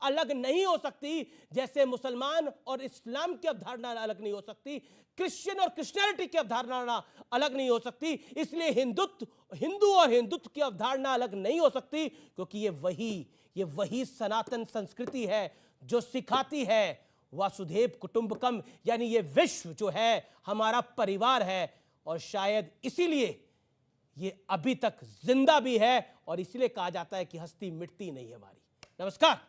[SPEAKER 1] अलग नहीं हो सकती, जैसे मुसलमान और इस्लाम की अवधारणा अलग नहीं हो सकती, क्रिश्चियन और क्रिश्चियनिटी की अवधारणा अलग नहीं हो सकती। इसलिए हिंदू और हिंदुत्व की अवधारणा अलग नहीं हो सकती, क्योंकि ये वही सनातन संस्कृति है जो सिखाती है वासुदेव कुटुंबकम, यानी ये विश्व जो है हमारा परिवार है। और शायद इसीलिए ये अभी तक जिंदा भी है, और इसलिए कहा जाता है कि हस्ती मिटती नहीं है हमारी। नमस्कार।